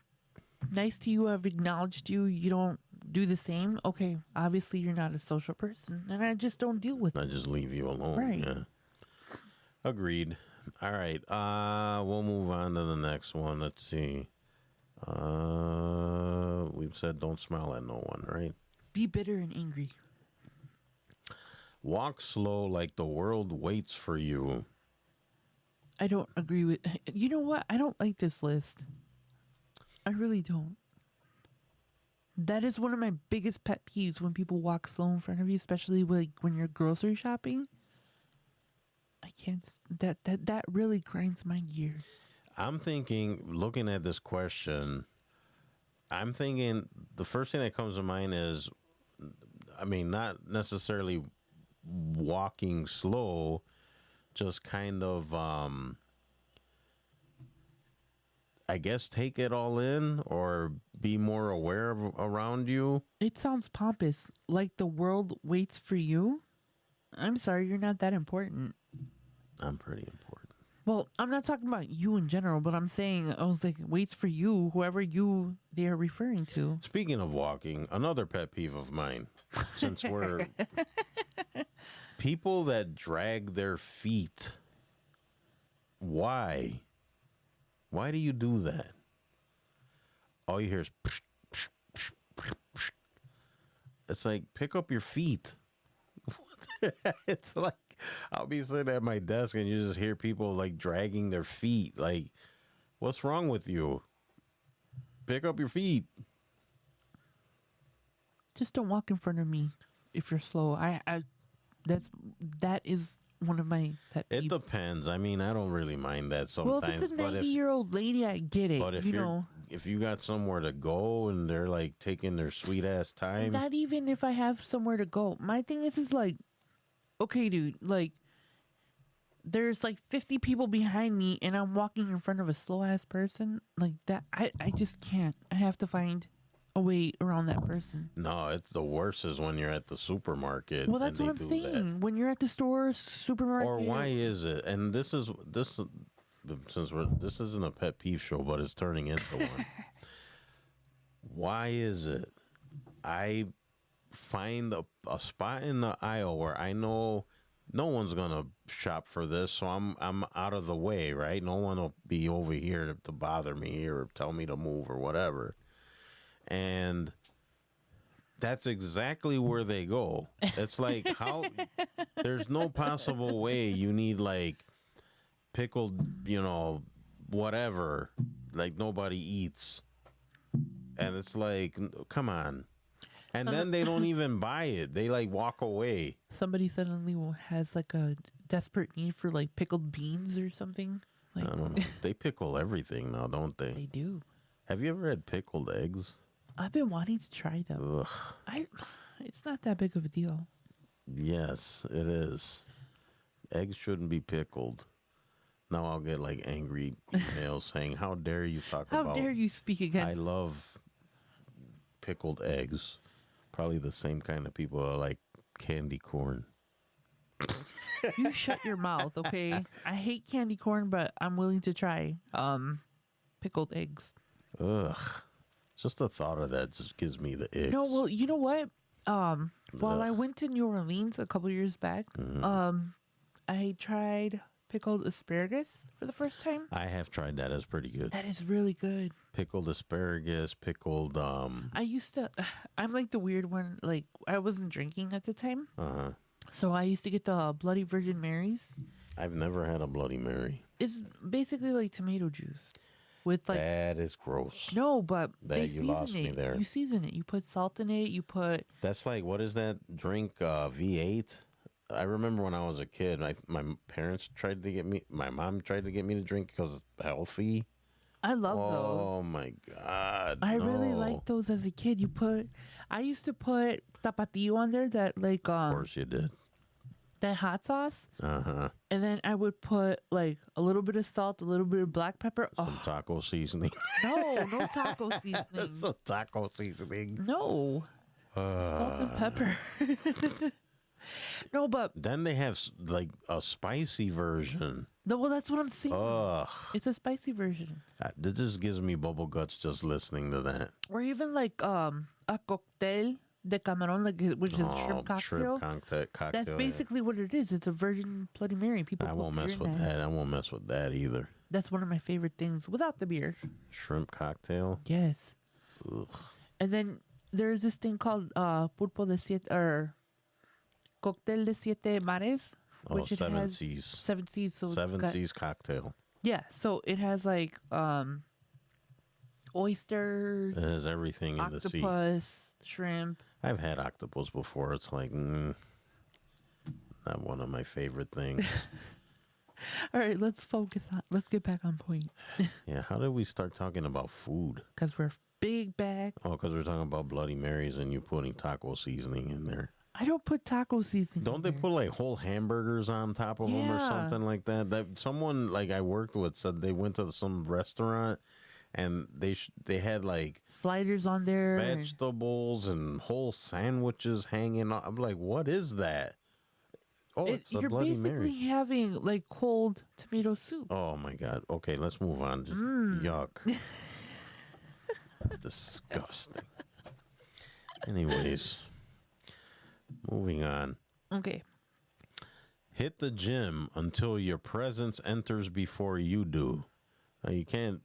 nice to you. I've acknowledged you. You don't do the same. Okay, obviously you're not a social person, and I just don't deal with I it. just leave you alone. Right. Yeah. Agreed. All right. We'll move on to the next one. Let's see. We've said don't smile at no one, right? Be bitter and angry. Walk slow like the world waits for you. I don't agree with. You know what? I don't like this list. I really don't. That is one of my biggest pet peeves when people walk slow in front of you, especially like when you're grocery shopping. I can't. That really grinds my gears. I'm thinking, looking at this question, I'm thinking the first thing that comes to mind is, I mean, not necessarily walking slow, just kind of, I guess, take it all in or be more aware of around you. It sounds pompous, like the world waits for you. I'm sorry, you're not that important. I'm pretty important. Well, I'm not talking about you in general, but I'm saying I was like waits for you, whoever you they are referring to. Speaking of walking, another pet peeve of mine, since we're people that drag their feet. Why? Why do you do that? All you hear is psh, psh, psh, psh, psh. It's like, pick up your feet. It's like I'll be sitting at my desk and you just hear people like dragging their feet. Like, what's wrong with you? Pick up your feet. Just don't walk in front of me if you're slow. That is one of my pet peeves. It depends. I mean, I don't really mind that Well, sometimes. if it's a but 90-year-old lady, I get it. but if you you're know, if you got somewhere to go and they're like taking their sweet ass time, not even if I have somewhere to go. My thing is like, okay, dude, like, there's like 50 people behind me and I'm walking in front of a slow ass person like that. I just can't. I have to find a way around that person. no, it's the worst is when you're at the supermarket. Well, that's and what they I'm do saying. When you're at the store, supermarket, Or why is it? And this since this isn't a pet peeve show, but it's turning into one. Why is it? I find a spot in the aisle where I know no one's gonna shop for this, so I'm out of the way, right? No one will be over here to bother me or tell me to move or whatever. And that's exactly where they go. It's like how there's no possible way you need like pickled, you know, whatever, like nobody eats. And it's like, come on. And then they don't even buy it. They like walk away. somebody suddenly has like a desperate need for like pickled beans or something. Like I don't know. They pickle everything now, don't they? they do. Have you ever had pickled eggs? I've been wanting to try them. Ugh. It's not that big of a deal. Yes, it is. Eggs shouldn't be pickled. Now I'll get like angry emails saying, "How dare you talk How about?" dare you speak against? I love pickled eggs. Probably the same kind of people that like candy corn. You shut your mouth, okay? I hate candy corn, but I'm willing to try pickled eggs. Ugh. Just the thought of that just gives me the icks. No, well, you know what? While I Ugh. went to New Orleans a couple years back, I tried pickled asparagus for the first time. I have tried that. It's pretty good. That is really good. Pickled asparagus, pickled I used to, I'm like the weird one. Like, I wasn't drinking at the time. So I used to get the Bloody Virgin Marys. I've never had a Bloody Mary. It's basically like tomato juice with like, That is gross. no, but That they you season lost me it. there. You season it. You put salt in it. You put, That's like, what is that drink? V8? I remember when I was a kid, my parents tried to get me, my mom tried to get me to drink because it's healthy. I love Oh those. my God. I really no. liked those as a kid. I used to put tapatio on there, that like Of course you did. that hot sauce, Uh-huh. and then I would put like a little bit of salt, a little bit of black pepper. Some Oh taco seasoning. no taco seasonings. Some taco seasoning. No salt and pepper. No, but Then they have like a spicy version. no, well, that's what I'm saying. Ugh. It's a spicy version, That just gives me bubble guts just listening to that. or even like a cocktail de camarón, like which is a shrimp cocktail. Shrimp cocktail. That's basically what it is. It's a virgin Bloody Mary. People I put won't beer mess in with that. I won't mess with that either. That's one of my favorite things without the beer. Shrimp cocktail. Yes. Ugh. And then there's this thing called pulpo de siete, or cóctel de siete mares, Oh, which it seven has seas. 7 Cs. So it's Seven got- seas cocktail. Yeah, so it has like oysters, It has everything in the sea. octopus, shrimp. I've had octopus before. It's like not one of my favorite things. All right, let's focus on. Let's get back on point Yeah, how did we start talking about food? because we're big back. Oh, because we're talking about Bloody Marys and you putting taco seasoning in there. I don't put taco seasoning. Don't they in there. put like whole hamburgers on top of them or Yeah. something like that? That someone like I worked with said they went to some restaurant and they had like sliders on there? and- vegetables and whole sandwiches hanging on. I'm like, what is that? Oh, it's a you're Bloody basically Mary. having like cold tomato soup. Oh my God. Okay, let's move on. Just yuck. Disgusting. Anyways, moving on. Okay. Hit the gym until your presence enters before you do. Now, you can't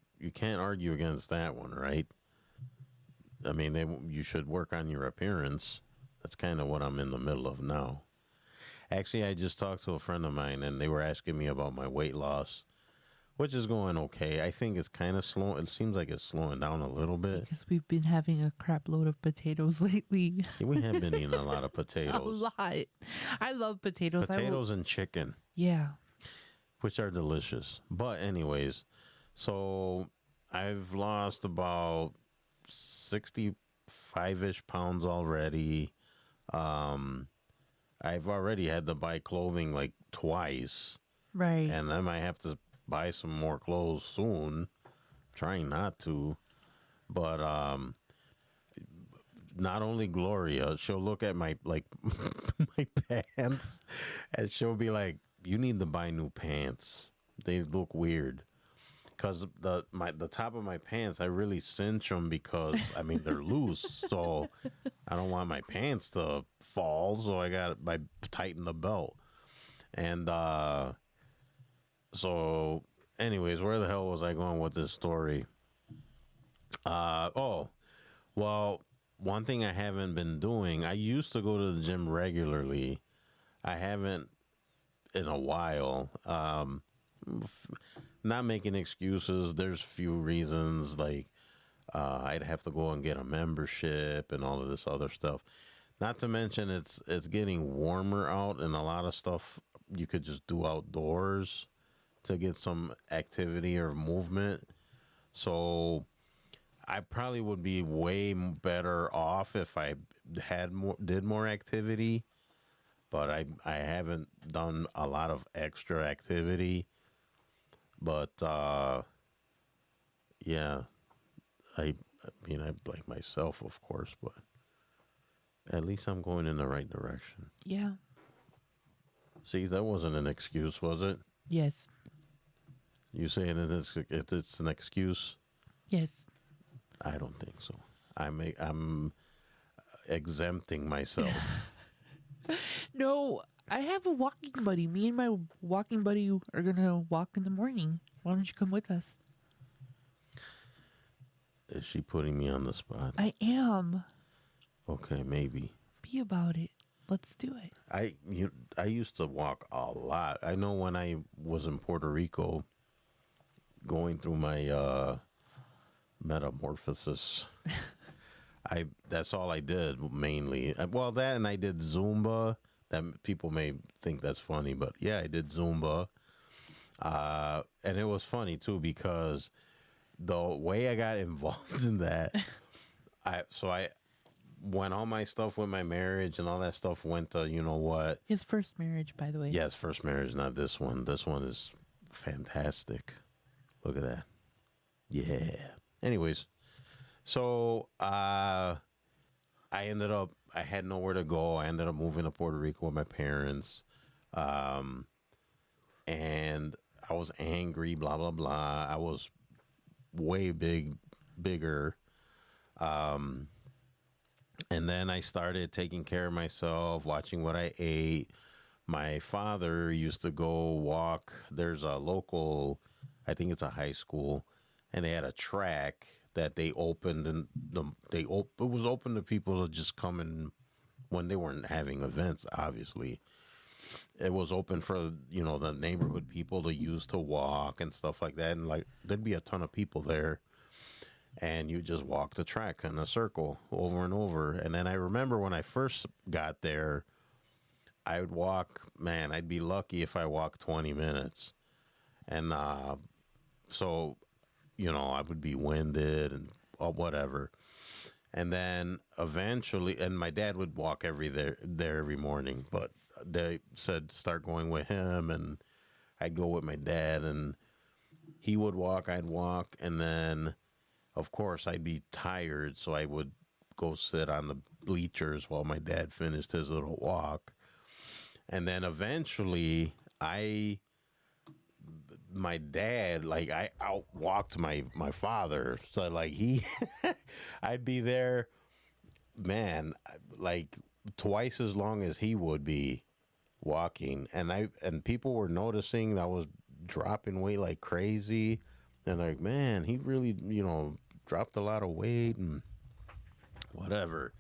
argue against that one, right? I mean, you should work on your appearance. That's kind of what I'm in the middle of now. Actually, I just talked to a friend of mine, and they were asking me about my weight loss, which is going okay. I think it's kind of slow. It seems like it's slowing down a little bit. Because we've been having a crap load of potatoes lately. We have been eating a lot of A potatoes. lot. I love potatoes. Potatoes and chicken, Yeah. which are delicious. But anyways, so I've lost about 65-ish pounds already. I've already had to buy clothing like twice, Right. and I might have to buy some more clothes soon. Trying not to, but not only Gloria, she'll look at my like my pants, and she'll be like, "You need to buy new pants. They look weird." Because the top of my pants, I really cinch them because I mean they're loose, so I don't want my pants to fall. So I tighten the belt, and so anyways, where the hell was I going with this story? Oh, well, one thing I haven't been doing. I used to go to the gym regularly. I haven't in a while. Not making excuses. There's few reasons, like I'd have to go and get a membership and all of this other stuff. Not to mention it's getting warmer out, and a lot of stuff you could just do outdoors to get some activity or movement. So I probably would be way better off if I did more activity, but I haven't done a lot of extra activity. But yeah, I mean, I blame myself, of course, but at least I'm going in the right direction. Yeah. See, that wasn't an excuse, was it? Yes. You saying it's an excuse? Yes. I don't think so. I'm exempting myself. No, I have a walking buddy. Me and my walking buddy are gonna walk in the morning. Why don't you come with us? Is she putting me on the spot? I am. Okay, maybe. Be about it. Let's do it. I used to walk a lot. I know when I was in Puerto Rico, going through my metamorphosis, that's all I did mainly. Well, that and I did Zumba. That people may think that's funny, but yeah, I did Zumba. And it was funny too because the way I got involved in that, I when all my stuff with my marriage and all that stuff went to, you know what? His first marriage, by the way. Yes, first marriage, not this one. This one is fantastic. Look at that. Yeah. Anyways, so I had nowhere to go. I ended up moving to Puerto Rico with my parents. And I was angry, blah, blah, blah. I was way bigger. And then I started taking care of myself, watching what I ate. My father used to go walk. There's a local, I think it's a high school, and they had a track that they opened, and it was open to people to just come in when they weren't having events. Obviously, it was open for the neighborhood people to use to walk and stuff like that. And like there'd be a ton of people there. And you just walk the track in a circle over and over. And then I remember when I first got there, I would walk, man, I'd be lucky if I walked 20 minutes. And so, I would be winded and whatever. And then eventually, and my dad would walk there every morning. But they said start going with him, and I'd go with my dad. And he would walk, I'd walk, and then of course, I'd be tired, so I would go sit on the bleachers while my dad finished his little walk. And then eventually, my dad, like, I outwalked my father. So, like, I'd be there, man, like, twice as long as he would be walking. And people were noticing I was dropping weight like crazy. And like, man, he really, dropped a lot of weight and whatever.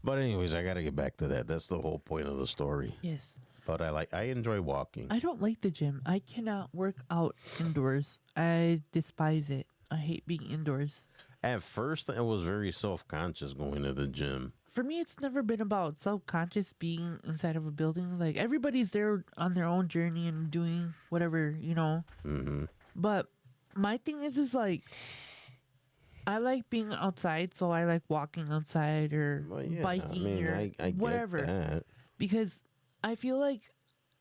But anyways, I got to get back to that. That's the whole point of the story. Yes. But I enjoy walking. I don't like the gym. I cannot work out indoors. I despise it. I hate being indoors. At first, I was very self-conscious going to the gym. For me, it's never been about self-conscious being inside of a building. Like, everybody's there on their own journey and doing whatever, Mm-hmm. But my thing is like, I like being outside, so I like walking outside or biking or I whatever. Get that. Because I feel like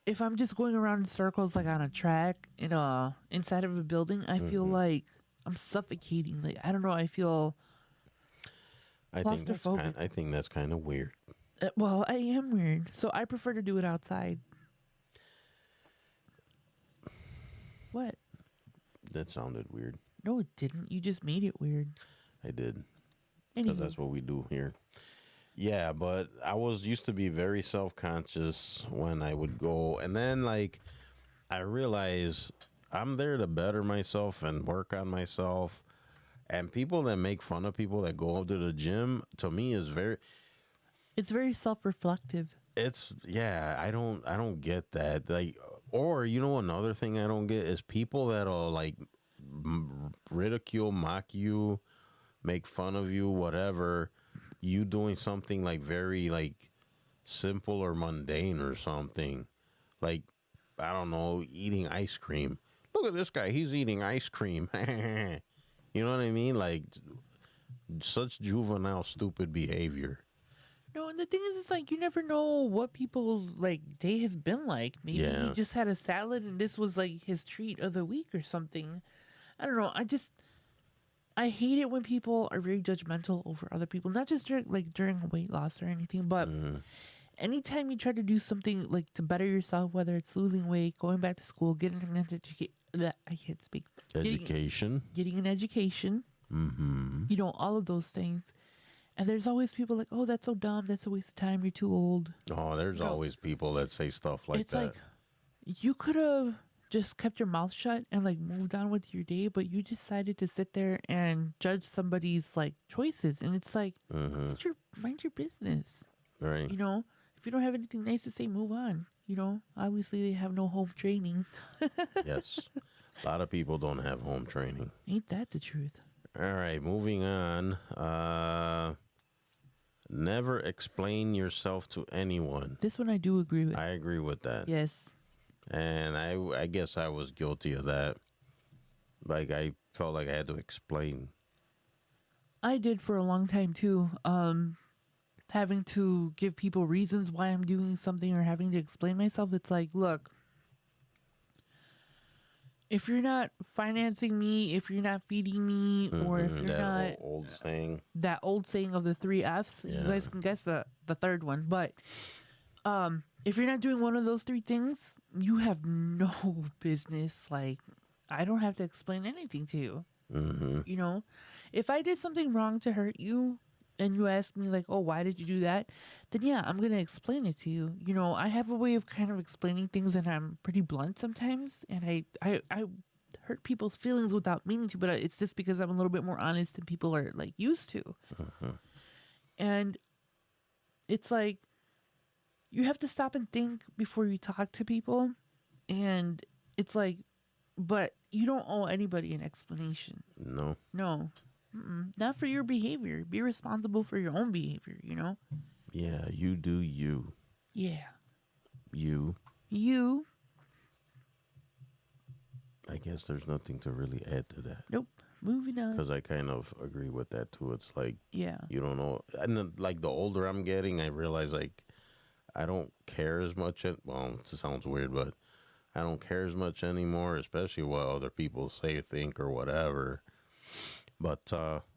if I'm just going around in circles, like on a track inside of a building, I feel like I'm suffocating. Like, I don't know. I feel claustrophobic. I think that's kind of weird. Well, I am weird, so I prefer to do it outside. What? That sounded weird. No, it didn't. You just made it weird. I did. Because Anywho. that's what we do here. Yeah, but I used to be very self-conscious when I would go. And then, like, I realized I'm there to better myself and work on myself. And people that make fun of people that go to the gym, to me, is It's very self-reflective. I don't get that. Like, or, another thing I don't get is people that'll, like, ridicule, mock you, make fun of you, whatever, you doing something like very like simple or mundane or something, like, I don't know, eating ice cream. Look at this guy, he's eating ice cream. You know what I mean? Like, such juvenile, stupid behavior. And the thing is, it's like you never know what people's like day has been like. Maybe Yeah. he just had a salad and this was like his treat of the week or something. I don't know. I hate it when people are very judgmental over other people, not just during weight loss or anything, but anytime you try to do something like to better yourself, whether it's losing weight, going back to school, getting an education. I can't speak. Education. Getting an education. Mm-hmm. All of those things. And there's always people like, oh, that's so dumb. That's a waste of time. You're too old. Oh, there's always people that say stuff like It's that. like, you could have just kept your mouth shut and like moved on with your day, but you decided to sit there and judge somebody's like choices. And it's like, mind your business. Right. If you don't have anything nice to say, move on. Obviously they have no home training. Yes. A lot of people don't have home training. Ain't that the truth? All right, moving on. Never explain yourself to anyone. This one I do agree with. I agree with that. Yes. And I guess I was guilty of that. Like, I felt like I had to explain. I did for a long time too. Having to give people reasons why I'm doing something or having to explain myself. It's like, look, if you're not financing me, if you're not feeding me, or if you're that not old saying. that old saying of the 3 F's, you guys can guess the third one. But if you're not doing one of those 3 things, you have no business. Like, I don't have to explain anything to you. If I did something wrong to hurt you and you ask me like, oh, why did you do that? Then yeah, I'm going to explain it to you. I have a way of kind of explaining things and I'm pretty blunt sometimes. And I hurt people's feelings without meaning to, but it's just because I'm a little bit more honest than people are like used to. And it's like, you have to stop and think before you talk to people. And it's like, but you don't owe anybody an explanation. No. No. Not for your behavior. Be responsible for your own behavior, Yeah, you do you. Yeah. You. You. I guess there's nothing to really add to that. Nope. Moving on. Because I kind of agree with that too. It's like, Yeah. you don't know. And then, like, the older I'm getting, I realize, like, I don't care as much. Well, it sounds weird, but I don't care as much anymore, especially what other people say, think, or whatever. But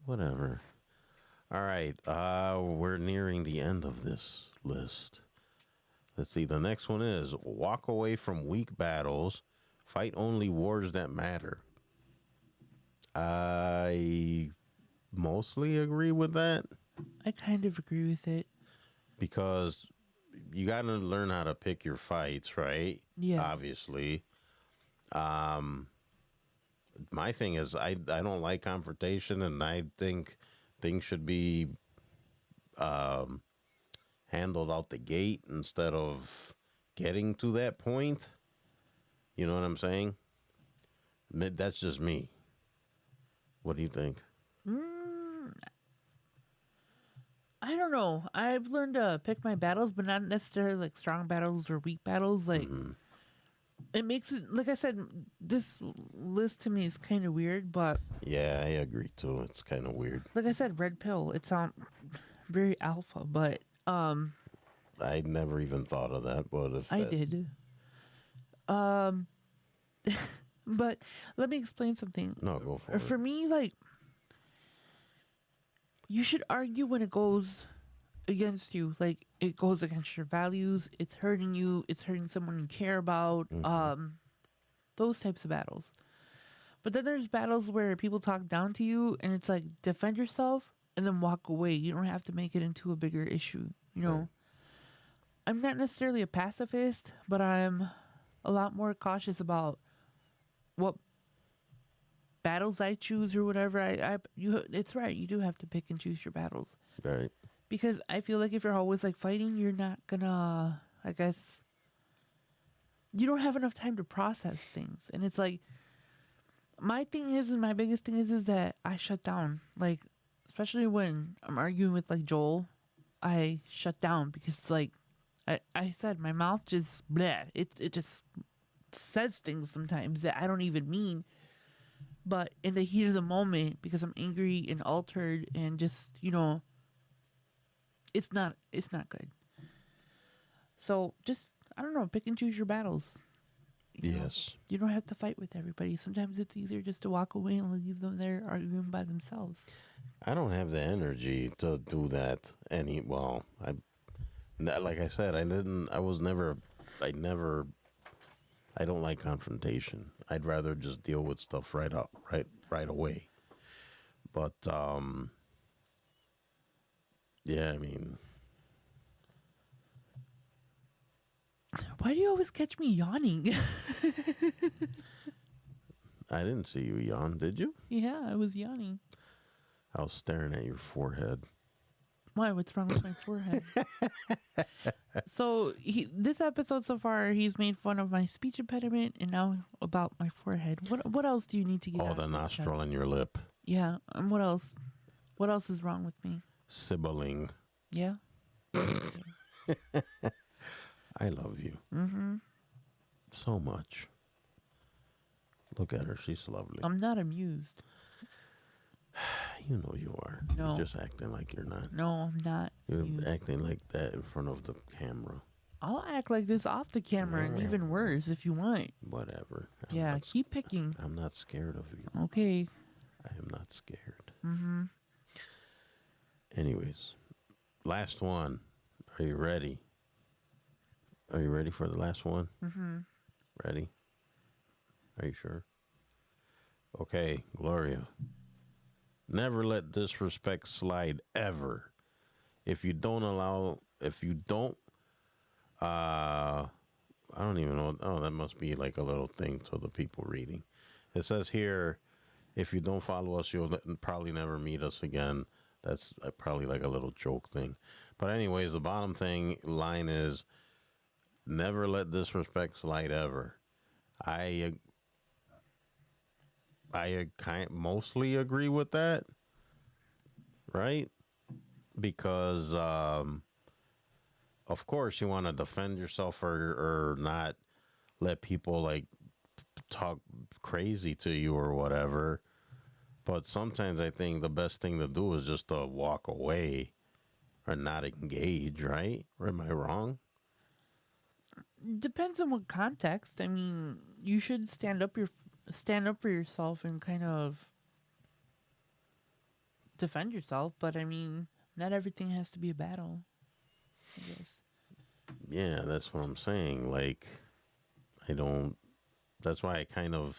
whatever. All right. We're nearing the end of this list. Let's see. The next one is walk away from weak battles. Fight only wars that matter. I mostly agree with that. I kind of agree with it. Because you got to learn how to pick your fights, right? Yeah. Obviously. My thing is, I don't like confrontation, and I think things should be handled out the gate instead of getting to that point. You know what I'm saying? That's just me. What do you think? I don't know. I've learned to pick my battles, but not necessarily like strong battles or weak battles. Like, it makes it, like I said, this list to me is kind of weird, but Yeah, I agree too. It's kind of weird. like I said, red pill, it sounds very alpha, but I never even thought of that, but if I that- did. But let me explain something. No, go for For it. me, like, you should argue when it goes against you. Like, it goes against your values. It's hurting you. It's hurting someone you care about. Those types of battles. But then there's battles where people talk down to you, and it's like, defend yourself and then walk away. You don't have to make it into a bigger issue. I'm not necessarily a pacifist, but I'm a lot more cautious about what battles I choose or whatever. It's right. You do have to pick and choose your battles, Right. because I feel like if you're always like fighting, you're not gonna. I guess you don't have enough time to process things, and it's like my thing is, and my biggest thing is that I shut down. Like, especially when I'm arguing with like Joel, I shut down because like I said, my mouth just bleh. It just says things sometimes that I don't even mean. But in the heat of the moment, because I'm angry and altered and just, It's not good. So just, I don't know, pick and choose your battles. You know, Yes. you don't have to fight with everybody. Sometimes it's easier just to walk away and leave them there arguing by themselves. I don't have the energy to do that like I said, I don't like confrontation. I'd rather just deal with stuff right away. But yeah, I mean, Why do you always catch me yawning? I didn't see you yawn, did you? Yeah, I was yawning. I was staring at your forehead. Why? What's wrong with my forehead? So this episode so far, he's made fun of my speech impediment, and now about my forehead. What else do you need to get? Oh, out the of your nostril chest? in your lip. Yeah. And what else? What else is wrong with me? Sibling. Yeah. I love you. Mm-hmm. So much. Look at her. She's lovely. I'm not amused. You know you are. No. You're just acting like you're not. No, I'm not. You're amused. acting like that in front of the camera. I'll act like this off the camera, and even worse if you want. Whatever. Yeah, keep picking. I'm not scared of you. Okay. I am not scared. Mm-hmm. Anyways, last one. Are you ready? Are you ready for the last one? Mm-hmm. Ready? Are you sure? Okay, Gloria. Never let disrespect slide ever. If you don't, I don't even know. Oh, that must be like a little thing to the people reading. It says here, if you don't follow us, you'll probably never meet us again. That's probably like a little joke thing. But anyways, the bottom line is, never let disrespect slide ever. I mostly agree with that, right? Because of course you want to defend yourself or not let people like talk crazy to you or whatever. But sometimes I think the best thing to do is just to walk away or not engage, right? Or am I wrong? Depends on what context. I mean, you should stand up for yourself and kind of defend yourself, but I mean, not everything has to be a battle, I guess. Yeah, that's what I'm saying. Like, that's why I kind of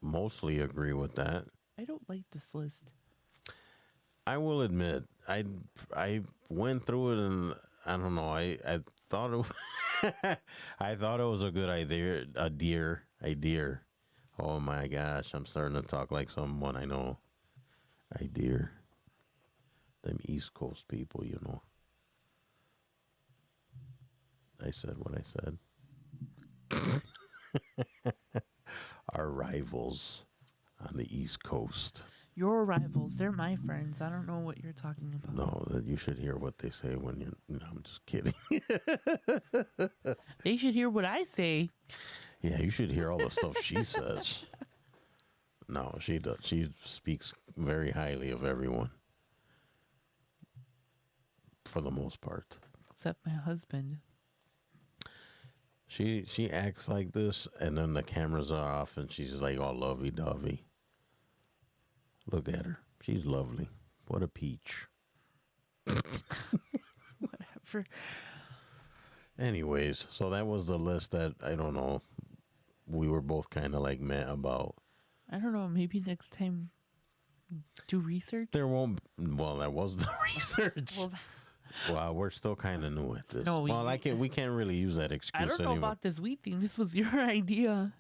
mostly agree with that. I don't like this list. I will admit, I went through it and I don't know. I thought it, I thought it was a good idea. Idea. Oh my gosh, I'm starting to talk like someone I know. Idea. Them East Coast people, you know. I said what I said. Our rivals on the East Coast. Your rivals, they're my friends. I don't know what you're talking about. No, that you should hear what they say when you're. No, I'm just kidding. They should hear what I say. Yeah, you should hear all the stuff she says. No, she does. She speaks very highly of everyone. For the most part. Except my husband. She acts like this, and then the cameras are off, and she's like all lovey-dovey. Look at her. She's lovely. What a peach. Whatever. Anyways, so that was the list that, I don't know, we were both kind of like meh about. I don't know. Maybe next time do research. There won't, well, that was the research. Well, we're still kind of new at this. No, we can't really use that excuse I don't know anymore. about this wheat thing. This was your idea.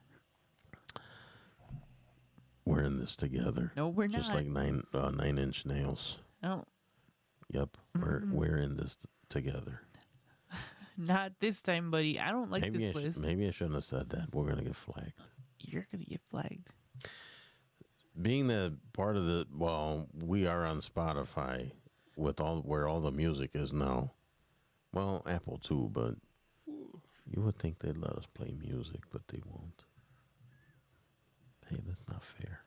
We're in this together. No, we're Just not. like 9-inch nails. No, Yep, we're in this together. not this time, buddy. I don't like this list. Maybe I shouldn't have said that. We're gonna get flagged. You're gonna get flagged. Being that part of the we are on Spotify with where all the music is now. Well, Apple too, but you would think they'd let us play music, but they won't. Hey, that's not fair.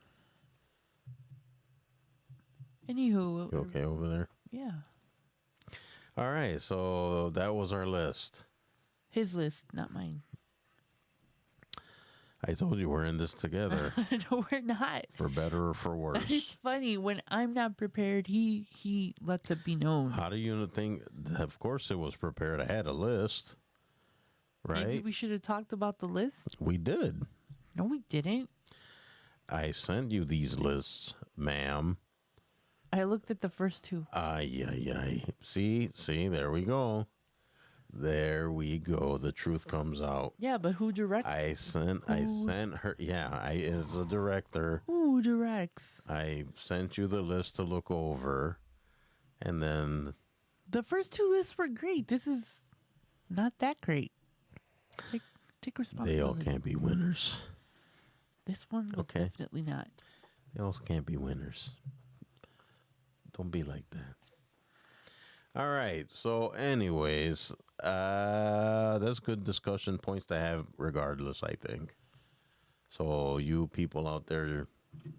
Anywho, You okay over there? yeah. All right, so that was our list. His list, not mine. I told you we're in this together, No, we're not. for better or for worse. It's funny when I'm not prepared. He lets it be known. How do you think? Of course, it was prepared. I had a list, Maybe right? we should have talked about the list. We did. No, we didn't. I sent you these lists, ma'am. I looked at the first two. Ay, ay, ay. See, there we go. There we go. The truth comes out. Yeah, but who directs? I sent her. Yeah, as a director, Who directs? I sent you the list to look over, and then The first two lists were great. This is not that great. Take responsibility. they all can't be winners. This one was Okay. definitely not. They all can't be winners. Don't be like that. All right. So, anyways, that's good discussion points to have, regardless. I think. So, you people out there,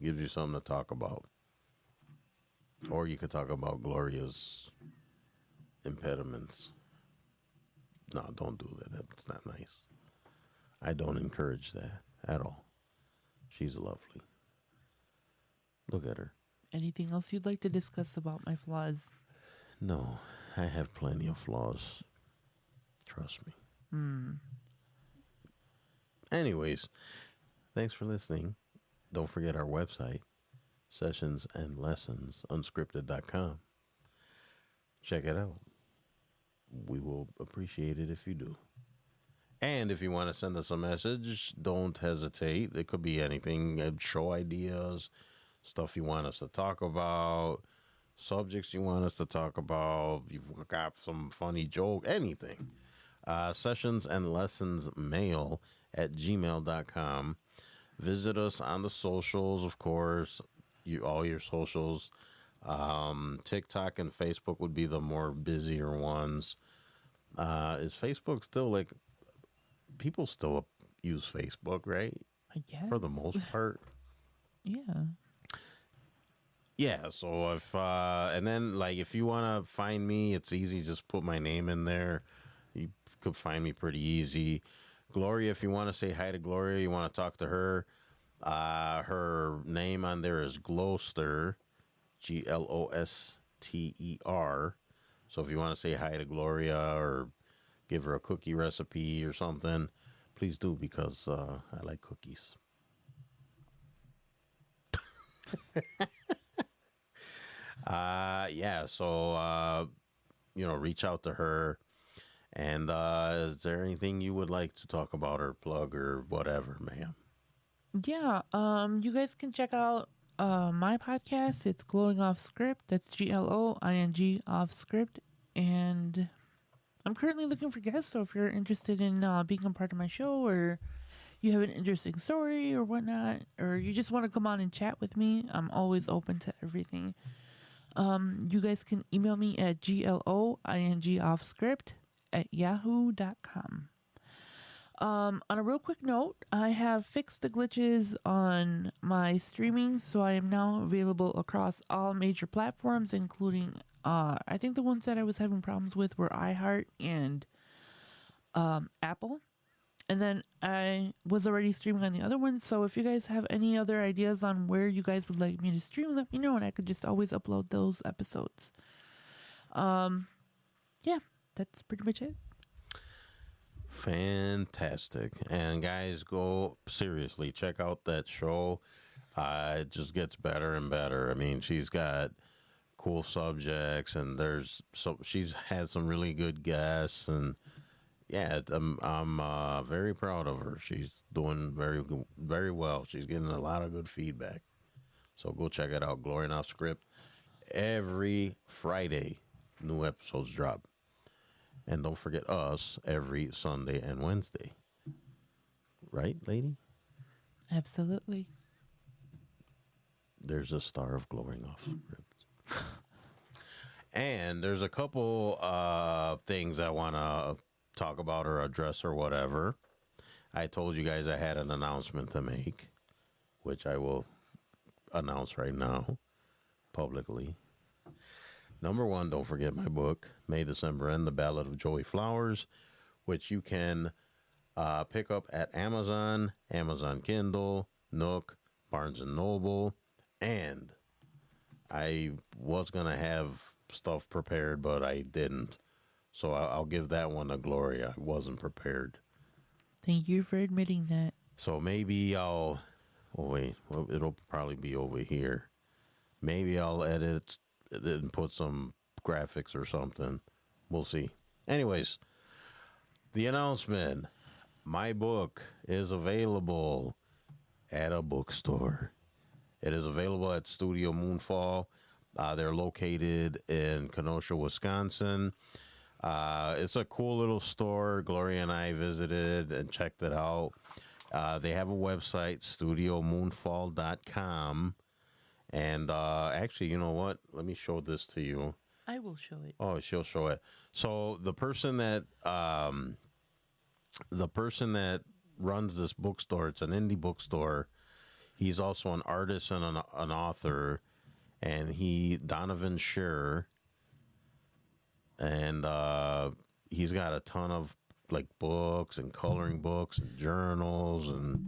gives you something to talk about, or you could talk about Gloria's impediments. No, don't do that. That's not nice. I don't encourage that at all. She's lovely. Look at her. Anything else you'd like to discuss about my flaws? No, I have plenty of flaws. Trust me. Anyways, thanks for listening. Don't forget our website, Sessions and Lessons Unscripted.com. Check it out. We will appreciate it if you do. And if you want to send us a message, don't hesitate. It could be anything, show ideas, stuff you want us to talk about, subjects you want us to talk about. You've got some funny joke, anything. Sessions and Lessons Mail at gmail.com. Visit us on the socials, of course, all your socials. TikTok and Facebook would be the more busier ones. Is Facebook still like, people still use Facebook, right? I guess. For the most part. Yeah. Yeah, so and then like if you want to find me, it's easy. Just put my name in there. You could find me pretty easy. Gloria, if you want to say hi to Gloria, you want to talk to her, her name on there is Gloster, Gloster. So if you want to say hi to Gloria or give her a cookie recipe or something, please do, because I like cookies. Yeah, so reach out to her. And is there anything you would like to talk about or plug or whatever, ma'am? Yeah. You guys can check out my podcast. It's Glowing Off Script. That's GLOING off script. And I'm currently looking for guests. So if you're interested in being a part of my show, or you have an interesting story or whatnot, or you just want to come on and chat with me, I'm always open to everything. You guys can email me at GLOINGoffscript@yahoo.com. On a real quick note, I have fixed the glitches on my streaming, so I am now available across all major platforms, including, I think the ones that I was having problems with were iHeart and Apple. And then I was already streaming on the other ones, so if you guys have any other ideas on where you guys would like me to stream, let me know, and I could just always upload those episodes. Yeah, that's pretty much it. Fantastic. And guys, go seriously check out that show. It just gets better and better. I mean, she's got cool subjects, and she's had some really good guests, and yeah, I'm very proud of her. She's doing very well. She's getting a lot of good feedback. So go check it out. Glory Off Script. Every Friday, new episodes drop. And don't forget us every Sunday and Wednesday. Right, lady? Absolutely. There's a star of Glowing Off Script. And there's a couple things I want to talk about or address or whatever. I told you guys I had an announcement to make, which I will announce right now publicly. Number one, don't forget my book, May, December End, The Ballad of Joey Flowers, which you can pick up at Amazon, Amazon Kindle, Nook, Barnes & Noble, and I was going to have stuff prepared, but I didn't. So I'll give that one to glory. I wasn't prepared. Thank you for admitting that. So maybe I'll... Oh, wait. Well, it'll probably be over here. Maybe I'll edit and put some graphics or something. We'll see. Anyways, the announcement. My book is available at a bookstore. It is available at Studio Moonfall. They're located in Kenosha, Wisconsin. It's a cool little store. Gloria and I visited and checked it out. They have a website, studiomoonfall.com. And actually, you know what? Let me show this to you. I will show it. Oh, she'll show it. So the person that runs this bookstore, it's an indie bookstore. He's also an artist and an author, and Donovan Scherer, and he's got a ton of like books and coloring books and journals and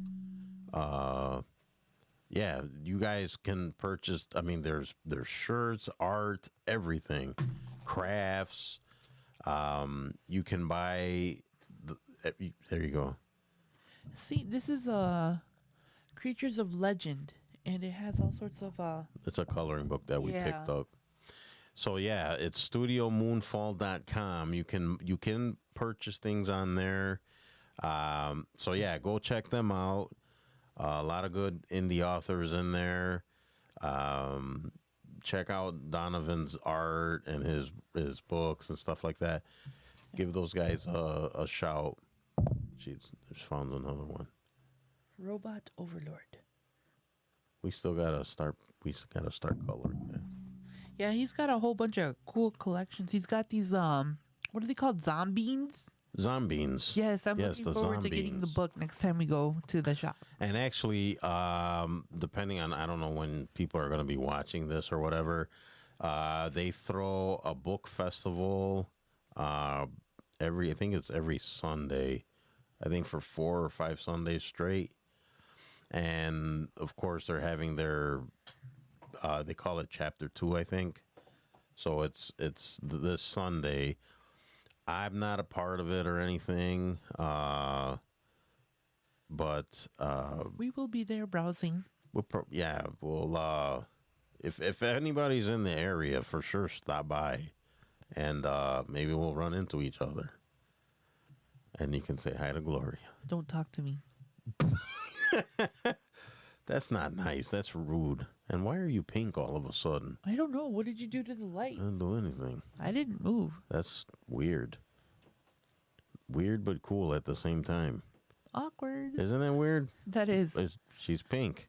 yeah, you guys can purchase. I mean, there's shirts, art, everything, crafts. You can buy. There you go. See, this is Creatures of Legend, and it has all sorts of It's a coloring book that we Yeah. picked up. So yeah, it's studiomoonfall.com. You can purchase things on there. So yeah, go check them out. A lot of good indie authors in there. Check out Donovan's art and his books and stuff like that. Give those guys a shout. She's found another one. Robot Overlord. We still gotta start coloring that. Yeah, he's got a whole bunch of cool collections. He's got these what are they called? Zombies? Zombies. Yes, I'm looking the forward to getting the Zombies. book next time we go to the shop. And actually, depending on, I don't know when people are going to be watching this or whatever, they throw a book festival I think it's every Sunday. I think for 4 or 5 Sundays straight. And of course, they're having their, they call it Chapter 2, I think. So it's this Sunday. I'm not a part of it or anything, but We will be there browsing. we'll if anybody's in the area, for sure stop by, and maybe we'll run into each other, and you can say hi to Gloria. Don't talk to me. That's not nice. That's rude. And why are you pink all of a sudden? I don't know. What did you do to the light? I didn't do anything. I didn't move. That's weird. Weird but cool at the same time. Awkward. Isn't that weird? That is. She's pink.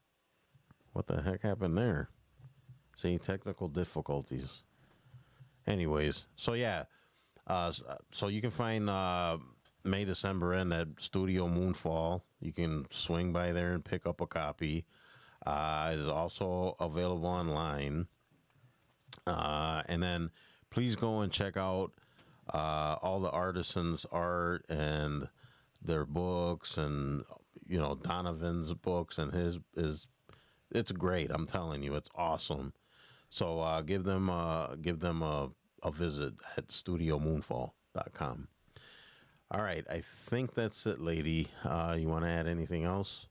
What the heck happened there? See, technical difficulties. Anyways, so yeah. So you can find May, December End at Studio Moonfall. You can swing by there and pick up a copy. It is also available online. And then please go and check out all the artisans' art and their books, and Donovan's books and his. It's great. I'm telling you, it's awesome. So give them a visit at studiomoonfall.com. All right, I think that's it, lady. You want to add anything else?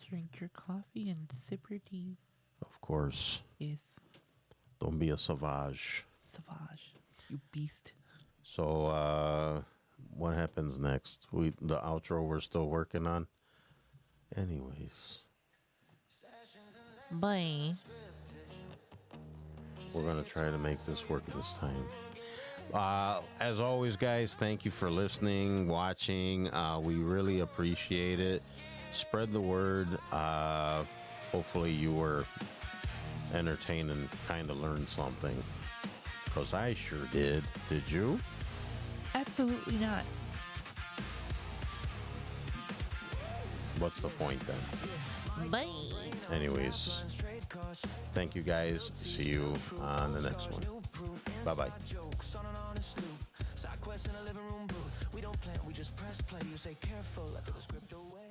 Drink your coffee and sip your tea. Of course. Yes. Don't be a savage. Savage. You beast. So, what happens next? The outro we're still working on. Anyways, Bye. we're going to try to make this work this time. As always, guys, thank you for listening, watching. We really appreciate it. Spread the word. Hopefully you were entertained and kind of learned something. Because I sure did. Did you? Absolutely not. what's the point then? Bye. Anyways, thank you guys. See you on the next one. Bye-bye. Side quest in a living room booth. We don't plan, we just press play. You say careful, I throw the script away.